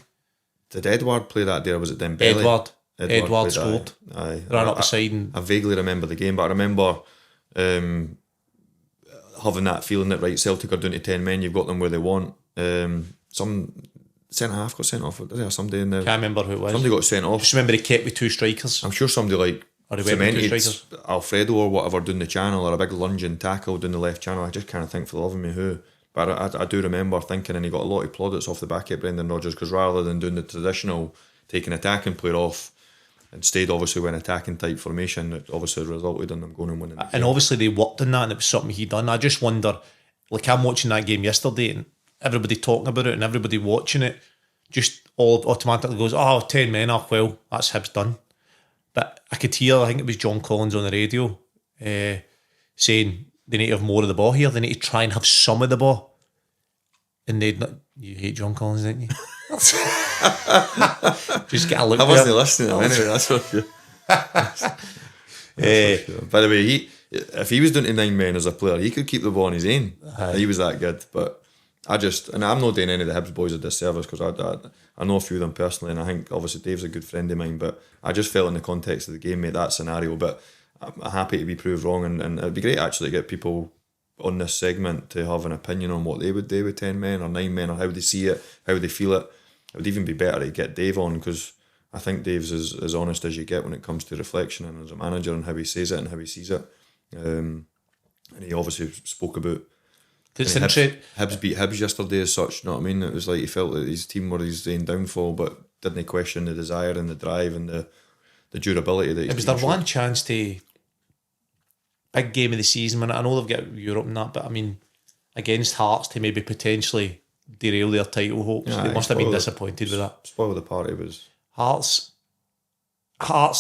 Did Edward play that day, or was it Dembele? Edward scored. Aye. Ran up the side. And I vaguely remember the game, but I remember having that feeling that, right, Celtic are down to 10 men, you've got them where they want. Some centre half got sent off. Was there somebody in there? Can't remember who it was. Somebody got sent off. Just remember he kept with 2 strikers. I'm sure somebody like cemented strikers. Alfredo or whatever down the channel, or a big lunging tackle down the left channel. I just can't think for the love of me who. But I do remember thinking, and he got a lot of plaudits off the back of Brendan Rodgers, because rather than doing the traditional taking attacking player off, and stayed obviously with an attacking type formation, it obviously resulted in them going and winning. And obviously they worked on that, and it was something he done. I just wonder, like, I'm watching that game yesterday and everybody talking about it and everybody watching it just all automatically goes, 10 men, well, that's Hibs done. But I could hear, I think it was John Collins on the radio saying, they need to have more of the ball here. They need to try and have some of the ball. And they'd not. You hate John Collins, didn't you? Just get a look. I wasn't listening to him anyway. That's for sure. By the way, if he was doing to 9 men as a player, he could keep the ball on his own. He was that good. But and I'm not doing any of the Hibs boys a disservice because I know a few of them personally, and I think obviously Dave's a good friend of mine. But I just felt in the context of the game, mate, that scenario. But I'm happy to be proved wrong, and it'd be great actually to get people on this segment to have an opinion on what they would do with 10 men or 9 men, or how they see it, how they feel it. It would even be better to get Dave on, because I think Dave's as honest as you get when it comes to reflection and as a manager and how he says it and how he sees it. And he obviously spoke about Hibs beat Hibs yesterday as such, you know what I mean? It was like he felt that his team were his own downfall, but didn't question the desire and the drive and the durability that it was their one chance to big game of the season. I know they've got Europe and that, but I mean, against Hearts to maybe potentially derail their title hopes. They must have been disappointed with that. Spoil the party was Hearts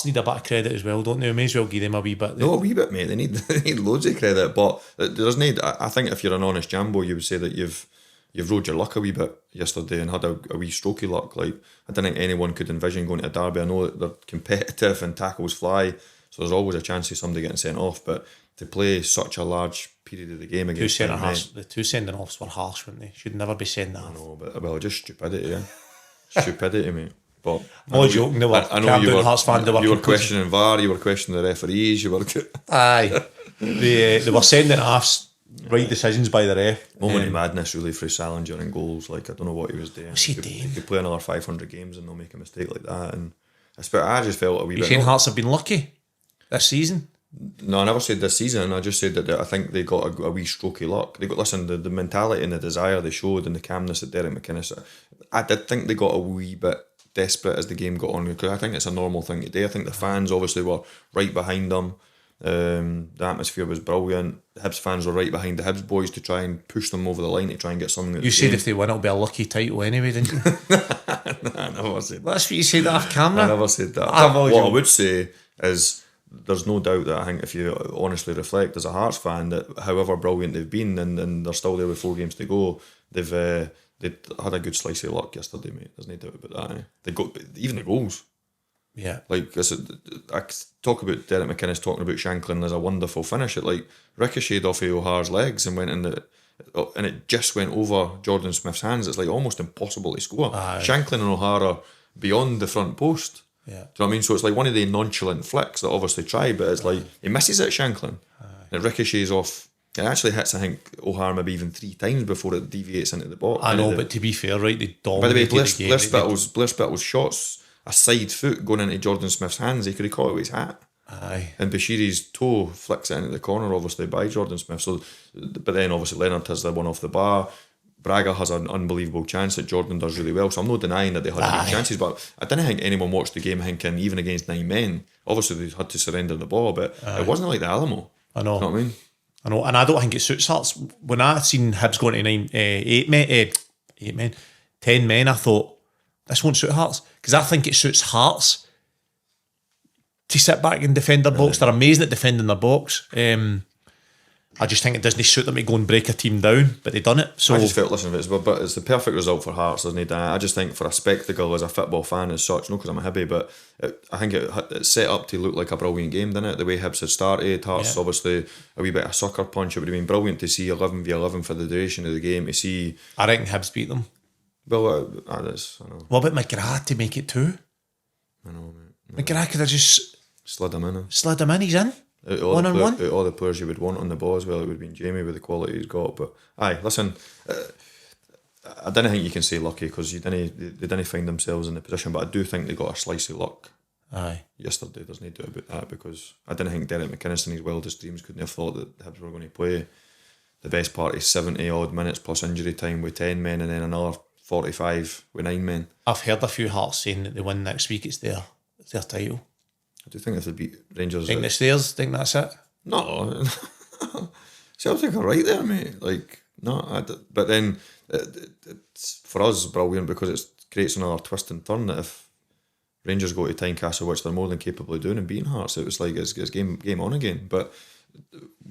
need a bit of credit as well, don't they? We may as well give them a wee bit. No, a wee bit, mate. They need loads of credit, but there's no. I think if you're an honest Jambo, you would say that you've rode your luck a wee bit yesterday and had a wee strokey luck. Like, I don't think anyone could envision going to a derby. I know that they're competitive and tackles fly, so there's always a chance of somebody getting sent off. But to play such a large period of the game against the two sending offs were harsh, weren't they? Should never be sending off. I know, but well, just stupidity, yeah. Stupidity, mate. But I'm not joking. They were. I know you were questioning VAR. You were questioning the referees. You were. Aye, they were sending offs. Right decisions by the ref. Moment of madness, really, for Salinger and goals. Like, I don't know what he was doing. What's he doing? He could play another 500 games and not make a mistake like that. And I just felt a wee bit. You saying Hearts have been lucky this season? No, I never said this season. I just said that I think they got a wee strokey luck. They got the mentality and the desire they showed and the calmness that Derek McInnes. I did think they got a wee bit desperate as the game got on, because I think it's a normal thing to do. I think the fans obviously were right behind them. The atmosphere was brilliant. The Hibs fans were right behind the Hibs boys to try and push them over the line to try and get something. You said if they win, it'll be a lucky title anyway, didn't you? I never said that. That's what you said off camera. I never said that. What I would say is, there's no doubt that I think if you honestly reflect as a Hearts fan, that however brilliant they've been, and they're still there with 4 games to go, they've had a good slice of luck yesterday, mate. There's no doubt about that. They got even the goals. Yeah. Like, I talk about Derek McInnes talking about Shanklin as a wonderful finish. It like ricocheted off of O'Hara's legs and went in and it just went over Jordan Smith's hands. It's like almost impossible to score. Shanklin and O'Hara beyond the front post. Yeah. Do you know what I mean? So it's like one of the nonchalant flicks that obviously tried, but it's like he misses it, Shanklin. It ricochets off. It actually hits, I think, O'Hara maybe even 3 times before it deviates into the box. I know, but to be fair, right, they dominated by the way, the game. Blair Spittle's shots, a side foot going into Jordan Smith's hands, he could have caught it with his hat. Aye. And Bashiri's toe flicks it into the corner, obviously, by Jordan Smith. So, but then obviously Leonard has the one off the bar. Braga has an unbelievable chance that Jordan does really well. So I'm not denying that they had good chances, but I didn't think anyone watched the game thinking, even against 9 men, obviously they had to surrender the ball, but it wasn't like the Alamo. I know. You know what I mean? I know, and I don't think it suits Hearts. When I seen Hibs going to 10 men, I thought, this won't suit Hearts, because I think it suits Hearts to sit back and defend their box. They're amazing at defending their box. I just think it doesn't suit them to go and break a team down, but they've done it. So I just felt, listen, but it's the perfect result for Hearts, doesn't it? I just think for a spectacle as a football fan as such, not because I'm a Hibby, but I think it set up to look like a brilliant game, didn't it? The way Hibs had started, Hearts obviously a wee bit of a sucker punch. It would have been brilliant to see 11v11 for the duration of the game, to see. I reckon Hibs beat them. Well, that is, I know. What about McGrath to make it 2? I know, mate. McGrath could have just slid him in. He's in. One on one. All the players you would want on the ball as well, it would have been Jamie with the quality he's got. But aye, listen, I don't think you can say lucky, because they didn't find themselves in the position, but I do think they got a slice of luck. Aye. Yesterday, there's no doubt about that, because I didn't think Derek McInnes in his wildest dreams couldn't have thought that the Hibs were going to play the best part of 70 odd minutes plus injury time with 10 men and then another 45 with 9 men. I've heard a few Hearts saying that they win next week, it's their title. I do think if they beat Rangers... Think the stairs? Think that's it? No. Celtic are right there, mate. Like, no, but then it's, for us, brilliant, because it creates another twist and turn that if Rangers go to Tynecastle, which they're more than capable of doing, and beating Hearts, it was like it's game on again. But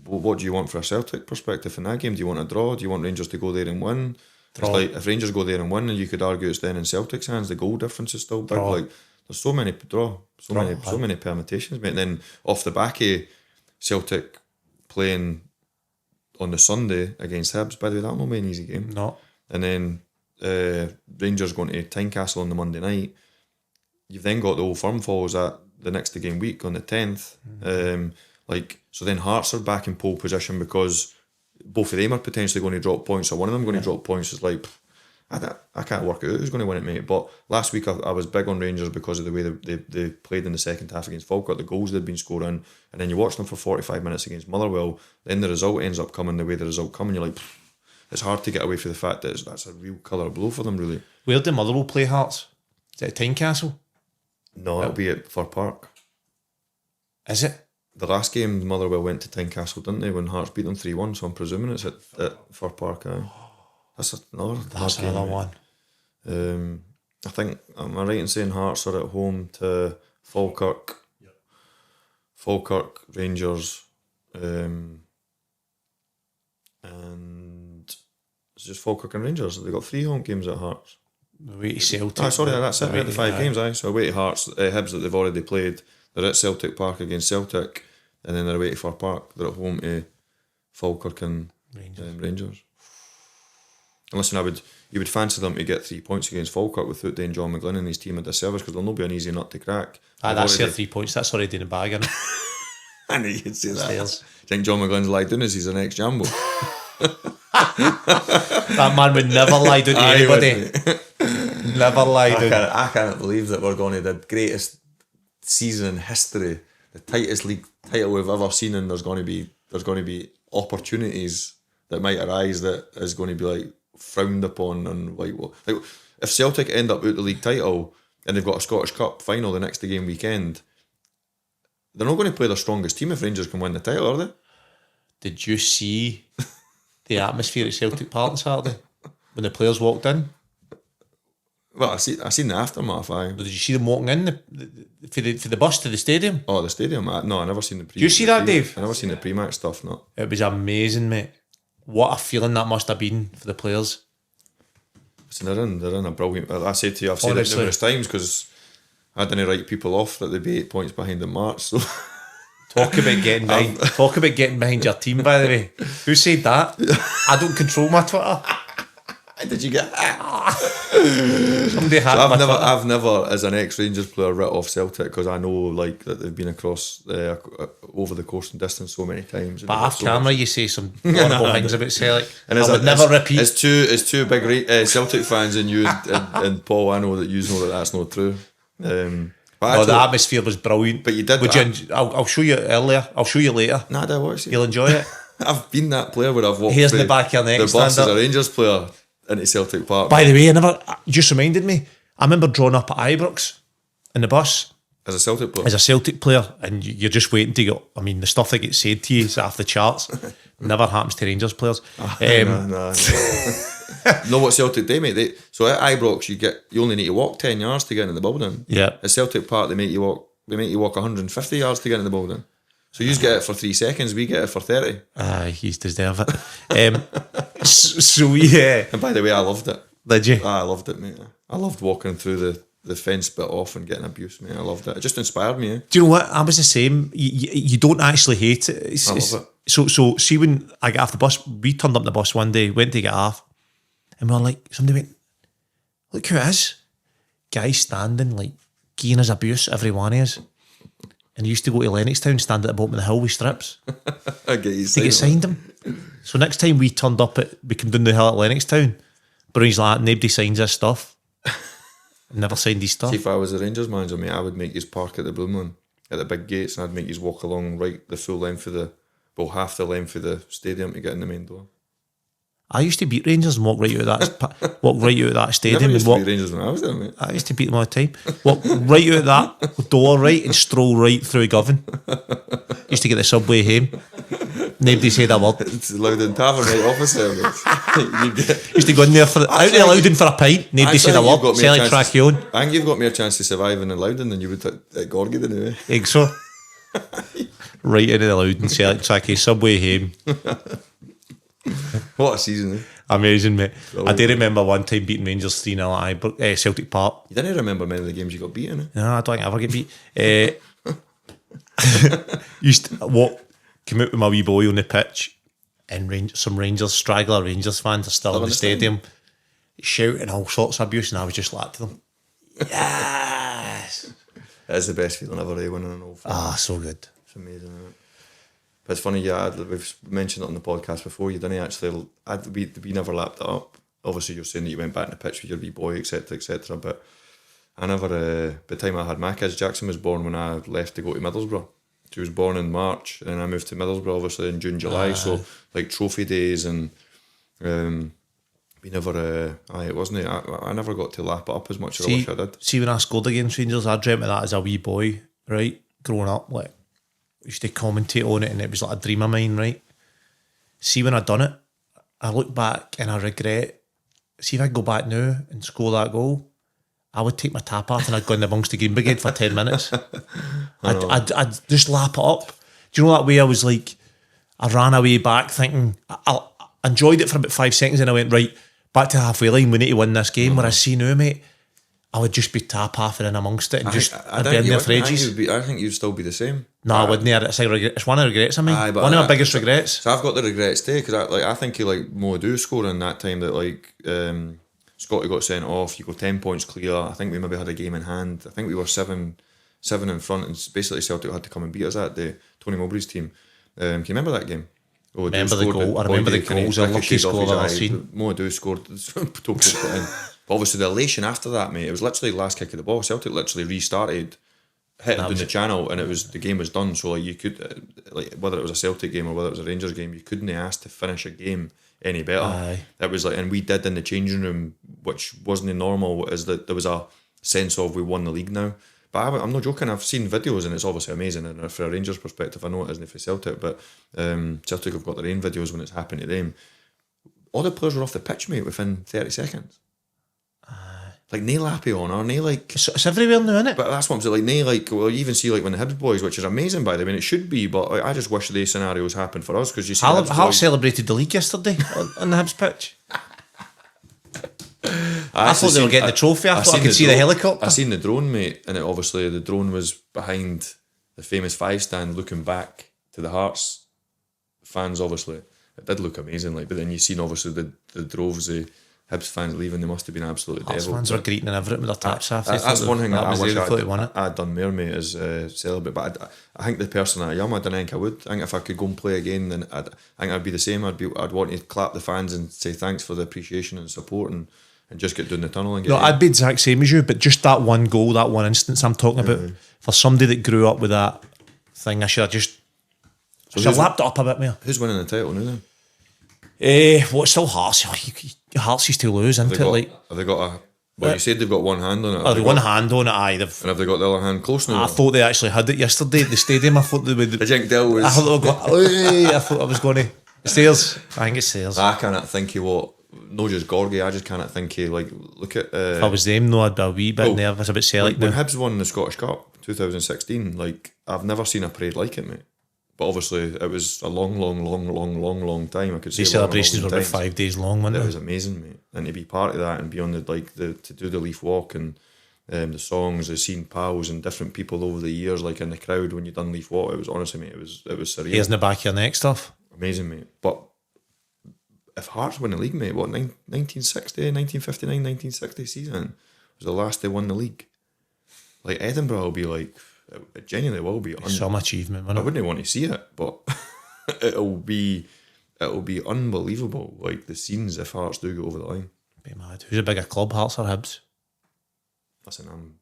what do you want for a Celtic perspective in that game? Do you want a draw? Do you want Rangers to go there and win? Draw. It's like if Rangers go there and win, and you could argue it's then in Celtic's hands. The goal difference is still big. Draw. Like there's so many so many permutations, mate. And then off the back of Celtic playing on the Sunday against Hibs, by the way, that'll not be an easy game. No. And then Rangers going to Tynecastle on the Monday night. You've then got the Old Firm Falls at the next game week on the 10th. So then Hearts are back in pole position because both of them are potentially going to drop points, or one of them going to drop points. It's like, I can't work out who's going to win it, mate. But last week I was big on Rangers because of the way they played in the second half against Falkirk, the goals they'd been scoring, and then you watch them for 45 minutes against Motherwell, then the result ends up coming the way the result come, and you're like, it's hard to get away from the fact that that's a real colour blow for them, really. Where did Motherwell play Hearts? Is it at Tynecastle? No, it'll be at Falkirk Park. Is it? The last game, Motherwell went to Tynecastle, didn't they, when Hearts beat them 3-1, so I'm presuming it's at Falkirk Park. That's another one. I think, am I right in saying Hearts are at home to Falkirk? Yep. Falkirk, Rangers, and it's just Falkirk and Rangers. They've got 3 home games at Hearts. Away to Celtic. That's it. The 5 games, So away to Hearts, Hibs that they've already played. They're at Celtic Park against Celtic, and then they're away to Falkirk Park. They're at home to Falkirk and Rangers. And listen, you would fancy them to get 3 points against Falkirk without doing John McGlynn and his team a disservice, because they'll not be an easy nut to crack. That's their 3 points. That's already in the bag, isn't it? I knew you'd say that. Do you think John McGlynn's lied down as he's an ex-Jambo? That man would never lie down to anybody. Never lie down. I can't believe that we're going to the greatest season in history, the tightest league title we've ever seen, and there's going to be opportunities that might arise that is going to be like frowned upon, and like if Celtic end up out the league title and they've got a Scottish Cup final the next game weekend, they're not going to play their strongest team if Rangers can win the title, are they? Did you see the atmosphere at Celtic Park on Saturday when the players walked in? Well, I seen the aftermath. Did you see them walking in for the bus to the stadium? Oh, the stadium? No, I never seen the pre. Did you see that, Dave? I never seen the pre-match stuff. No, it was amazing, mate. What a feeling that must have been for the players. Listen, they're in a brilliant. I said to you, I've said it numerous times because I didn't write people off that they'd be 8 points behind in March. So talk about getting behind your team. By the way, who said that? I don't control my Twitter. Did you get somebody had my Twitter. I've never, as an ex-Rangers player, writ off Celtic because I know like that they've been across over the course and distance so many times. But off camera, you say some horrible things about Celtic. And I would never repeat. It's two big Celtic fans and you and Paul. I know that you know that that's not true. The atmosphere was brilliant. But you did. I'll show you earlier. I'll show you later. Nah, I watch it. You'll enjoy it. I've been that player where I've walked. Here's in the back of your neck. The bus as a Rangers player into Celtic Park. By the way, you just reminded me. I remember drawing up at Ibrox in the bus as a Celtic player. And you're just waiting to go. I mean, the stuff that gets said to you is off the charts. Never happens to Rangers players. No. Know what Celtic do, mate? So at Ibrox, you only need to walk 10 yards to get into the building. Yeah. At Celtic Park, they make you walk 150 yards to get into the building. So you get it for 3 seconds, we get it for 30. You deserve it. So yeah. And by the way, I loved it. Did you? I loved it, mate. I loved walking through the fence bit off and getting abuse, mate. I loved it. It just inspired me. Do you know what? I was the same. You don't actually hate it. I love it. So see, when I got off the bus, we turned up the bus one day, went to get off, and we were like, somebody went, look who it is. Guy standing, like, giving us abuse, every one of us. And he used to go to Lennoxtown, stand at the bottom of the hill with strips. To get signed him. So next time we turned up, we came down the hill at Lennoxtown, Brownie's like, nobody signs this stuff. Never signed his stuff. See, if I was a Rangers manager, mate, I would make you park at the Blue Moon, at the big gates, and I'd make you walk along the full length of half the length of the stadium to get in the main door. I used to beat Rangers and walk right out of that stadium. You never used to beat Rangers when I was there, mate. I used to beat them all the time. Walk right out of that door, right, and stroll right through Govan. Used to get the subway home. Nobody said a word. It's Loudon Tavern right opposite. Used to go in there out to Loudon for a pint. Nobody said a word. Selling track on. I think you've got more chance of surviving in Loudon than you would at Gorgie anyway. Think so? right into the loud and Celtic tracky, subway home. What a season, eh? Amazing, mate. I do remember one time beating Rangers 3-0 at Celtic Park. You didn't remember many of the games you got beaten, eh? No, I don't think I ever get beat. Used to came out with my wee boy on the pitch, and some Rangers, straggler Rangers fans are still in the stadium, shouting all sorts of abuse, and I was just like to them, yes! It's the best feeling ever, winning an Old Firm. So good. It's amazing, isn't it? But it's funny, we've mentioned it on the podcast before, you didn't actually, we never lapped it up. Obviously you're saying that you went back in the pitch with your wee boy, etc, but I never, by the time I had my kids, Jackson was born when I left to go to Middlesbrough. She was born in March, and I moved to Middlesbrough obviously in June, July, so like trophy days, and we never, it wasn't, I never got to lap it up as much as I wish I did. See, when I scored against Rangers, I dreamt of that as a wee boy, right, growing up, like, I used to commentate on it, and it was like a dream of mine, right? See, when I done it, I look back and I regret. See, if I go back now and score that goal, I would take my top off and I'd go in amongst the Green Brigade for 10 minutes. I'd just lap it up. Do you know that way I was like, I ran away back thinking, I enjoyed it for about 5 seconds, and I went, right, back to the halfway line, we need to win this game. Whereas see now, mate, I would just be tap-halfing in amongst it and I'd be in there for ages. I think you'd still be the same. No, I wouldn't. It's one of the regrets of mine. One of my biggest regrets. So I've got the regrets too, because I think you like Moedu scoring that time that like Scotty got sent off. You go 10 points clear. I think we maybe had a game in hand. I think we were seven in front, and basically Celtic had to come and beat us that day. Tony Mowbray's team. Can you remember that game? I remember the goal. I remember the goals. A lucky score that I've seen. Moedu scored. But obviously the elation after that, mate, it was literally the last kick of the ball. Celtic literally restarted, hit down the channel, and the game was done. So like you could, like whether it was a Celtic game or whether it was a Rangers game, you couldn't ask to finish a game any better. Aye. That was like, and we did in the changing room, which wasn't normal, is that there was a sense of we won the league now. But I'm not joking, I've seen videos and it's obviously amazing, and for a Rangers perspective, I know it isn't for Celtic, but Celtic have got their own videos when it's happened to them. All the players were off the pitch, mate, within 30 seconds. Like, nae lappy on her, nae like... It's everywhere now, isn't it? But that's what I'm saying, like, nae like... Well, you even see, like, when the Hibs boys, which is amazing, by the way, and it should be, but like, I just wish these scenarios happened for us, because you see... Hart celebrated the league yesterday on the Hibs pitch. I thought they were getting the trophy. I thought I could see the helicopter. I seen the drone, mate, and obviously the drone was behind the famous 5 stand looking back to the Hearts fans, obviously. It did look amazing, like, but then you seen, obviously, the droves of Hibs fans leaving, they must have been absolutely devil. Fans were greeting and everything with their taps off. That's one thing that I wish I'd done more, mate, is celebrate. But I think the person that I am, I don't think I would. I think if I could go and play again, then I think I'd be the same. I'd want to clap the fans and say thanks for the appreciation and support, and just get down the tunnel and get. No, I'd be the exact same as you, but just that one goal, that one instance I'm talking about, for somebody that grew up with that thing, I should have just lapped it up a bit more. Who's winning the title now then? Well, it's still Hearts. Hearts is to lose, isn't it? Have they got a... Well, you said they've got one hand on it. Have they one hand on it, aye. And have they got the other hand close now? I thought they actually had it yesterday at the stadium. I thought they would... The Jink Dill was... I thought I was going to... Stairs? I think it's stairs. I cannot think of what... No, just Gorgie. I just cannot think of, like, look at... if I was them, though, I'd be a wee bit nervous about Celtic now. When Hibs won the Scottish Cup 2016, like, I've never seen a parade like it, mate. But obviously, it was a long time. I could say these celebrations were about 5 days long, weren't they? It was amazing, mate. And to be part of that and be on to do the Leaf Walk and the songs, the seeing pals and different people over the years, like in the crowd when you done Leaf Walk, it was honestly, mate, it was surreal. Here's in the back of your neck stuff. Amazing, mate. But if Hearts win the league, mate, what, 1960, 1959, 1960 season was the last they won the league. Like, Edinburgh will be like... It genuinely will be. Some achievement, I wouldn't want to see it, but it'll be unbelievable. Like the scenes if Hearts do go over the line. Be mad. Who's a bigger club, Hearts or Hibs? Listen,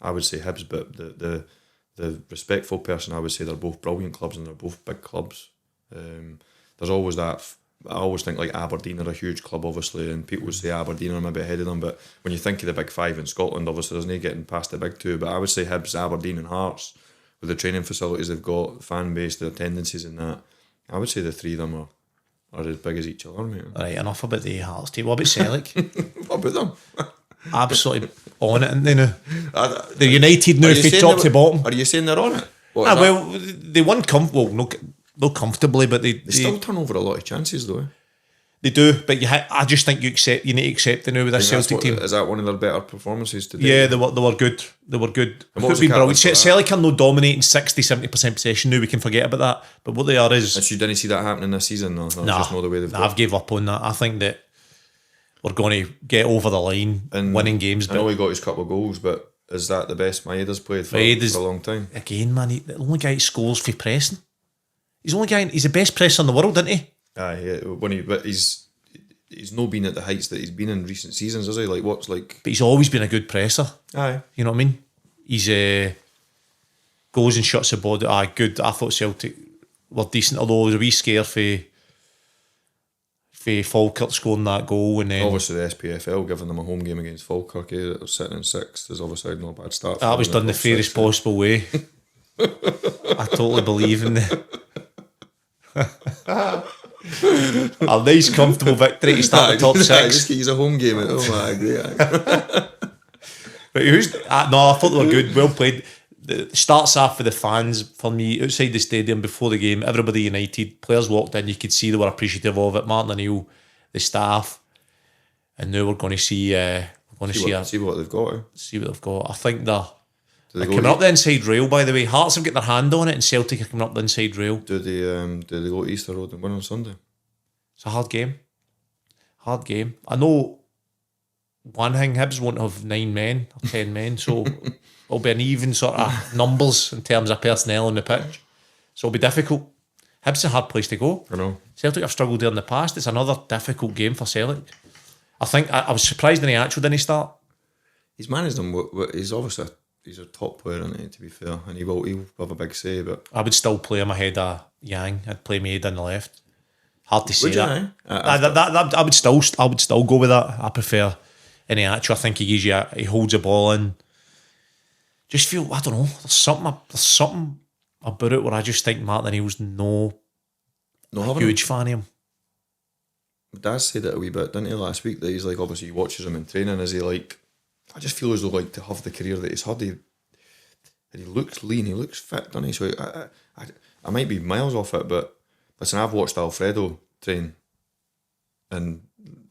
I would say Hibs, but the respectful person, I would say they're both brilliant clubs and they're both big clubs. There's always that. I always think like Aberdeen are a huge club, obviously, and people would say Aberdeen are maybe ahead of them, but when you think of the big 5 in Scotland, obviously there's no getting past the big 2, but I would say Hibs, Aberdeen and Hearts, with the training facilities they've got, the fan base, the attendances and that, I would say the 3 of them are as big as each other, mate. Right, enough about the Hearts team. What about Celtic? What about them? Absolutely on it, aren't they now? They're united now from top to bottom. Are you saying they're on it? Well, they won not comfortably, but they still turn over a lot of chances though. They do, but I just think you need to accept it now with this Celtic team. Is that one of their better performances today? Yeah, they were good. They were good. Could be brilliant. Celtic are no dominating 60-70% possession now. We can forget about that. But what they are is. And you didn't see that happening this season, though. That's just not the way they've I've gave up on that. I think that we're going to get over the line, winning games. I know he got his couple of goals, but is that the best Maeda's played for a long time? Again, man, the only guy that scores for pressing. He's the best presser in the world, isn't he? But he's not been at the heights that he's been in recent seasons, is he? But he's always been a good presser. Aye. You know what I mean? He's goes and shuts the body. Good. I thought Celtic were decent, although I was a wee scare for Falkirk scoring that goal. And then obviously the SPFL giving them a home game against Falkirk, that they're sitting in sixth, is obviously not a bad start. That was done the fairest possible way. I totally believe in it. A nice comfortable victory to start the top six. Just get you a home game. I agree. But I thought they were good, well played. It starts off for the fans for me outside the stadium before the game. Everybody united. Players walked in, you could see they were appreciative of it. Martin O'Neill, the staff, and now we're going to see. See what they've got. See what they've got. I think they're coming up the inside rail. By the way, Hearts have got their hand on it, and Celtic are coming up the inside rail. Do they go to Easter Road and win on Sunday? It's a hard game. I know one thing: Hibs won't have 9 men or 10 men, so it'll be an even sort of numbers in terms of personnel on the pitch. So it'll be difficult. Hibs is a hard place to go. I know. Celtic have struggled there in the past. It's another difficult game for Celtic. I think I was surprised Iheanacho didn't start. He's managed them. He's obviously he's a top player, isn't he, to be fair, and he'll have a big say. But I would still play him ahead of Yang. I'd play Maeda on the left. Hard to say would that. You, I would still go with that. I prefer Iheanacho. I think he holds the ball in. Just feel, I don't know. There's something about it where I just think Martin O'Neill's no huge fan of him. My dad said it a wee bit, didn't he, last week, that he's like, obviously he watches him in training, is he like, I just feel as though like to have the career that he's had, he looks lean, he looks fit, doesn't he? So I might be miles off it, but listen, I've watched Alfredo train and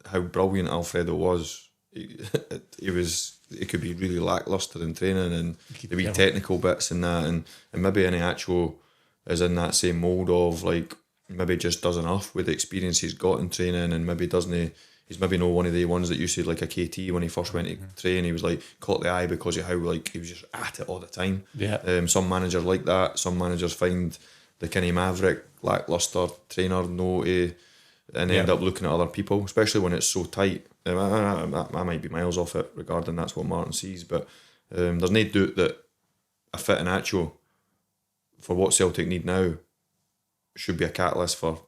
how brilliant Alfredo was. It could be really lacklustre in training and the wee technical bits and that, and maybe Iheanacho is in that same mould of like maybe just does enough with the experience he's got in training, and maybe he's maybe not one of the ones that you see like a KT when he first went to train, he was like caught the eye because of how like he was just at it all the time. Some managers like that, some managers find the kind of maverick lacklustre trainer and end up looking at other people, especially when it's so tight. I might be miles off it regarding that's what Martin sees, but there's no doubt that a fit Iheanacho for what Celtic need now should be a catalyst for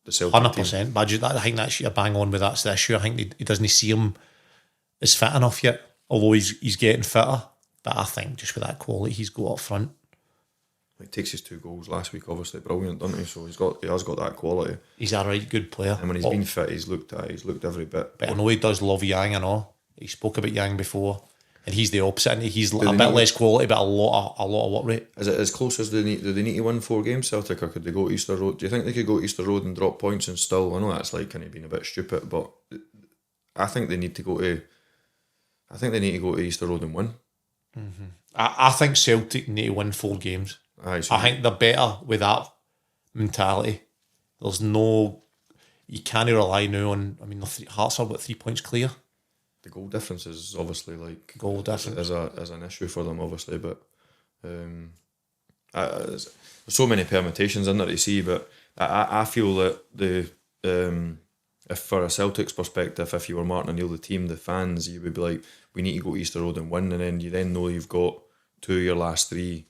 the Celtic 100%. team. But I think that's you're bang on with that's the issue. I think he doesn't see him as fit enough yet, although he's getting fitter. But I think just with that quality he's got up front. He takes his 2 goals last week, obviously brilliant, doesn't he? So he has got that quality. He's a right good player. And when he's been fit, he's looked every bit. But I know he does love Yang and all. He spoke about Yang before, and he's the opposite. And he's a bit less quality, but a lot of work rate. Is it as close as do they need to win 4 games, Celtic, or could they go Easter Road? Do you think they could go Easter Road and drop points and still? I know that's like kind of being a bit stupid, but I think they need to go to. I think they need to go to Easter Road and win. Mm-hmm. I think Celtic need to win 4 games. I think they're better with that mentality. There's no, you can't rely now on. I mean, Hearts are about 3 points clear. The goal difference is obviously like goal difference is an issue for them, obviously, but there's so many permutations in there to see. But I feel that if for a Celtic's perspective, if you were Martin O'Neill, the team, the fans, you would be like, we need to go Easter Road and win, and then you know you've got 2 of your last 3.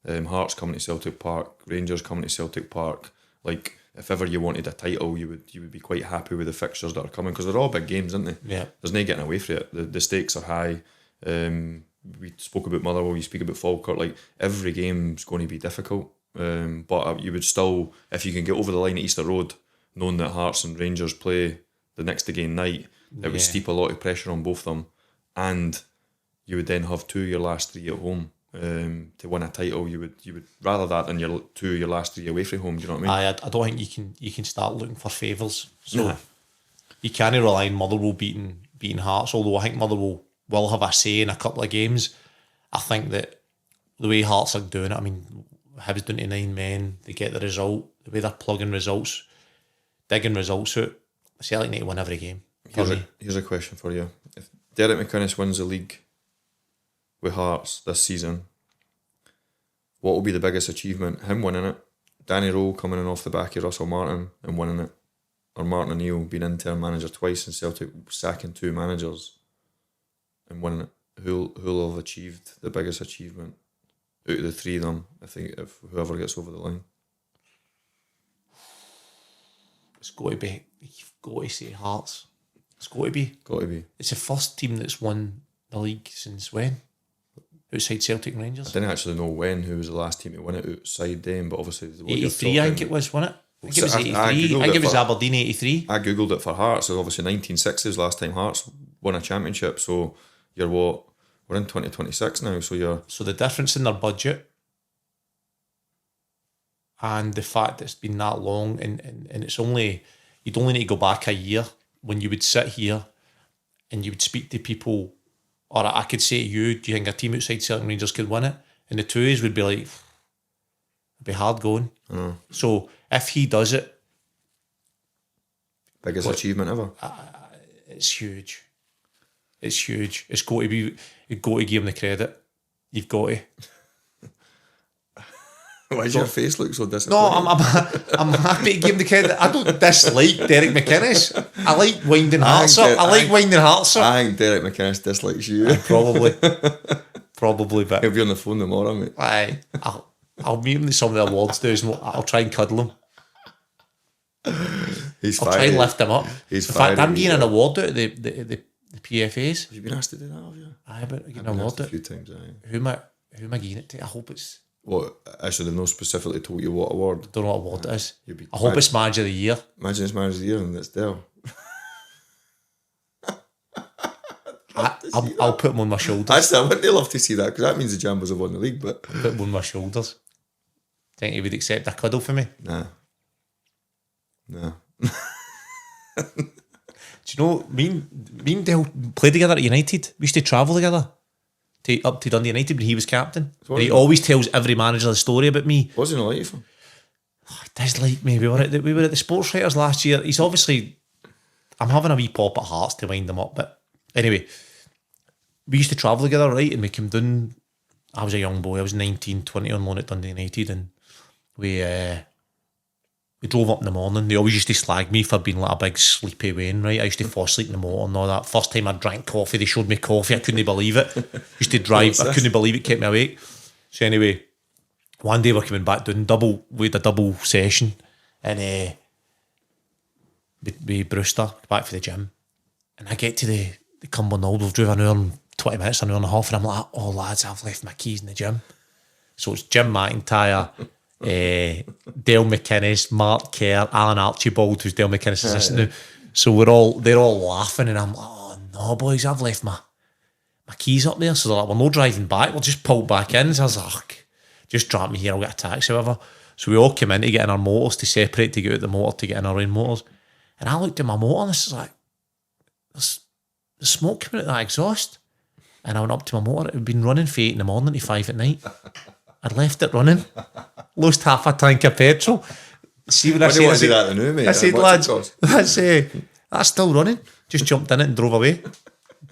Hearts coming to Celtic Park, Rangers coming to Celtic Park. Like, if ever you wanted a title, you would be quite happy with the fixtures that are coming, because they're all big games, aren't they? Yeah. There's no getting away from it. The stakes are high. We spoke about Motherwell, you speak about Falkirk. Like, every game's going to be difficult. But you would still, if you can get over the line at Easter Road, knowing that Hearts and Rangers play the next again night, it would steep a lot of pressure on both of them, and you would then have 2 of your last 3 at home. to win a title, you would rather that than your last 3 away from home. Do you know what I mean? I don't think you can start looking for favours. So Nah. you can't rely on Motherwell beating Hearts, although I think Motherwell will have a say in a couple of games. I think that the way Hearts are doing it, I mean, Hibs down to 9 men, they get the result, the way they're plugging results, digging results out, Celtic need to win every game. Here's a question for you. If Derek McInnes wins the league with Hearts this season, what will be the biggest achievement? Him winning it, Danny Rowe coming in off the back of Russell Martin and winning it, or Martin O'Neill being interim manager twice and Celtic sacking 2 managers and winning it? Who'll have achieved the biggest achievement out of the 3 of them? I think if whoever gets over the line. It's got to be. You've got to say Hearts. It's got to be. Got to be. It's the first team that's won the league since when? Outside Celtic and I Rangers? didn't actually know who was the last team to win it outside them, but obviously... 83, I think it was, wasn't it? I think it was 83. I think it was Aberdeen 83. I googled it for Hearts. So obviously 1960s last time Hearts won a championship. So you're what? We're in 2026 now. So the difference in their budget and the fact that it's been that long and it's only... You'd only need to go back a year when you would sit here and you would speak to people, or I could say to you, do you think a team outside Celtic Rangers could win it? And the 2As would be like, it'd be hard going. So if he does it... Biggest achievement ever. It's huge. It's huge. It's got to be... You've got to give him the credit. You've got to. Why does your face look so disappointed? No, I'm happy to give him the credit. I don't dislike Derek McInnes. I like winding Hearts up. I like winding Hearts up. I think Derek McInnes dislikes you. Probably, but he'll be on the phone tomorrow, mate. I'll meet him at some of the awards days and I'll try and cuddle him. I'll try and lift him up. In fact, I'm getting an award out of the PFAs. Have you been asked to do that, have you? I've been getting an award a few times, Who am I getting it to? I hope it's... What? I should have not specifically told you what award. Don't know what award it is. I hope it's Manager of the Year. Imagine it's Manager of the Year and it's there. I'll put them on my shoulders. Actually, I wouldn't love to see that because that means the Jambos have won the league. But put them on my shoulders. Think he would accept a cuddle for me? Nah. Do you know, me and Dale played together at United. We used to travel together up to Dundee United when he was captain. And he always tells every manager the story about me. What's he not like you for? Oh, he does like me. We were at the Sports Writers last year. He's obviously... I'm having a wee pop at Hearts to wind him up, but anyway, we used to travel together, right? And we came down... I was a young boy. I was 19, 20 on loan at Dundee United, and we drove up in the morning. They always used to slag me for being like a big sleepy Wayne, right? I used to fall asleep in the motor and all that. First time I drank coffee, they showed me coffee. I couldn't believe it. Used to drive. I couldn't believe it. Kept me awake. So anyway, one day we're coming back doing we had a double session, and with Brewster back for the gym, and I get to the Cumbernauld. We've driven an hour and 20 minutes, an hour and a half, and I'm like, oh lads, I've left my keys in the gym. So it's Jim McIntyre, Dale McInnes, Mark Kerr, Alan Archibald, who's Dale McInnes' assistant now. So they're all laughing, and I'm like, oh no boys, I've left my keys up there. So they're like, we're no driving back, we'll just pull back in. So I was like, just drop me here, I'll get a taxi, whatever. So we all came in to get in our motors, to separate, to get out the motor, to get in our own motors. And I looked at my motor and this is like, there's smoke coming out of that exhaust. And I went up to my motor. It had been running from 8 in the morning to 5 at night. I'd left it running. Lost half a tank of petrol. See when I said that now, mate? I said, lads, that's still running. Just jumped in it and drove away.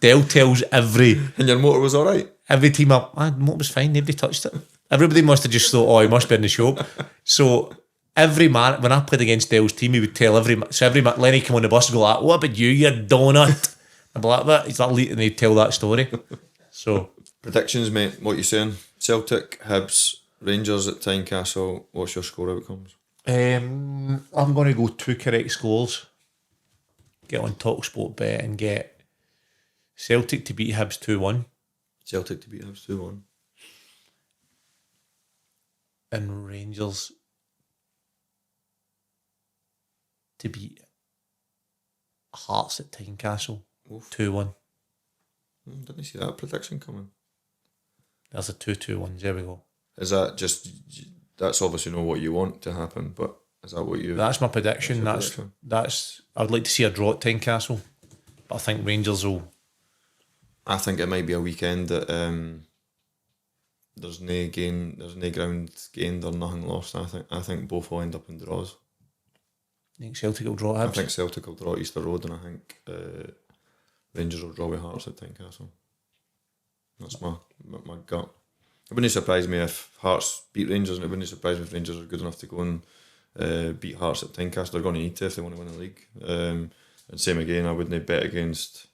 Dale tells And your motor was all right? every team up, the motor was fine, nobody touched it. Everybody must have just thought, oh, he must be in the shop. So every man, when I played against Dale's team, he would tell Lenny came on the bus and go like, what about you donut? I'd be like that. He's like, and he'd tell that story. So predictions, mate. What you saying? Celtic, Hibs, Rangers at Tynecastle. What's your score outcomes? I'm going to go 2 correct scores. Get on TalkSport bet and get Celtic to beat Hibs 2-1. Celtic to beat Hibs 2-1. And Rangers to beat Hearts at Tynecastle 2-1. Didn't see that prediction coming. There's a 2-2-1. There we go. Is that just, that's obviously not what you want to happen, but is that what you... That's my prediction. That's I would like to see a draw at Tynecastle, but I think Rangers will... I think it might be a weekend that there's no ground gained or nothing lost. I think both will end up in draws. I think Celtic will draw Hibs. I think Celtic will draw Easter Road, and I think Rangers will draw with Hearts at Tynecastle. That's my gut. It wouldn't surprise me if Hearts beat Rangers, and it wouldn't surprise me if Rangers are good enough to go and beat Hearts at Tynecastle. They're going to need to if they want to win the league. And same again, I wouldn't bet against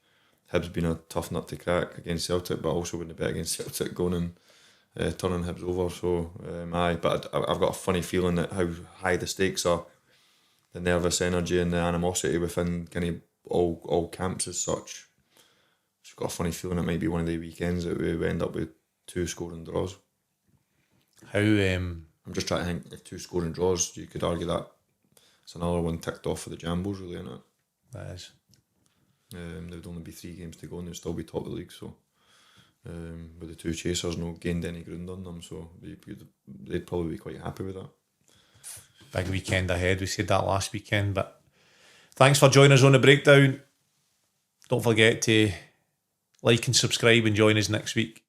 Hibs being a tough nut to crack against Celtic, but I also wouldn't bet against Celtic going and turning Hibs over. So, but I've got a funny feeling that how high the stakes are, the nervous energy and the animosity within kind of all camps as such. Just got a funny feeling it might be one of the weekends that we end up with 2 scoring draws. I'm just trying to think, if 2 scoring draws, you could argue that it's another one ticked off for the Jambos, really, isn't it? That is. There would only be 3 games to go and they'd still be top of the league, so with the 2 chasers not gained any ground on them, so they'd probably be quite happy with that. Big weekend ahead. We said that last weekend, but thanks for joining us on the breakdown. Don't forget to like and subscribe and join us next week.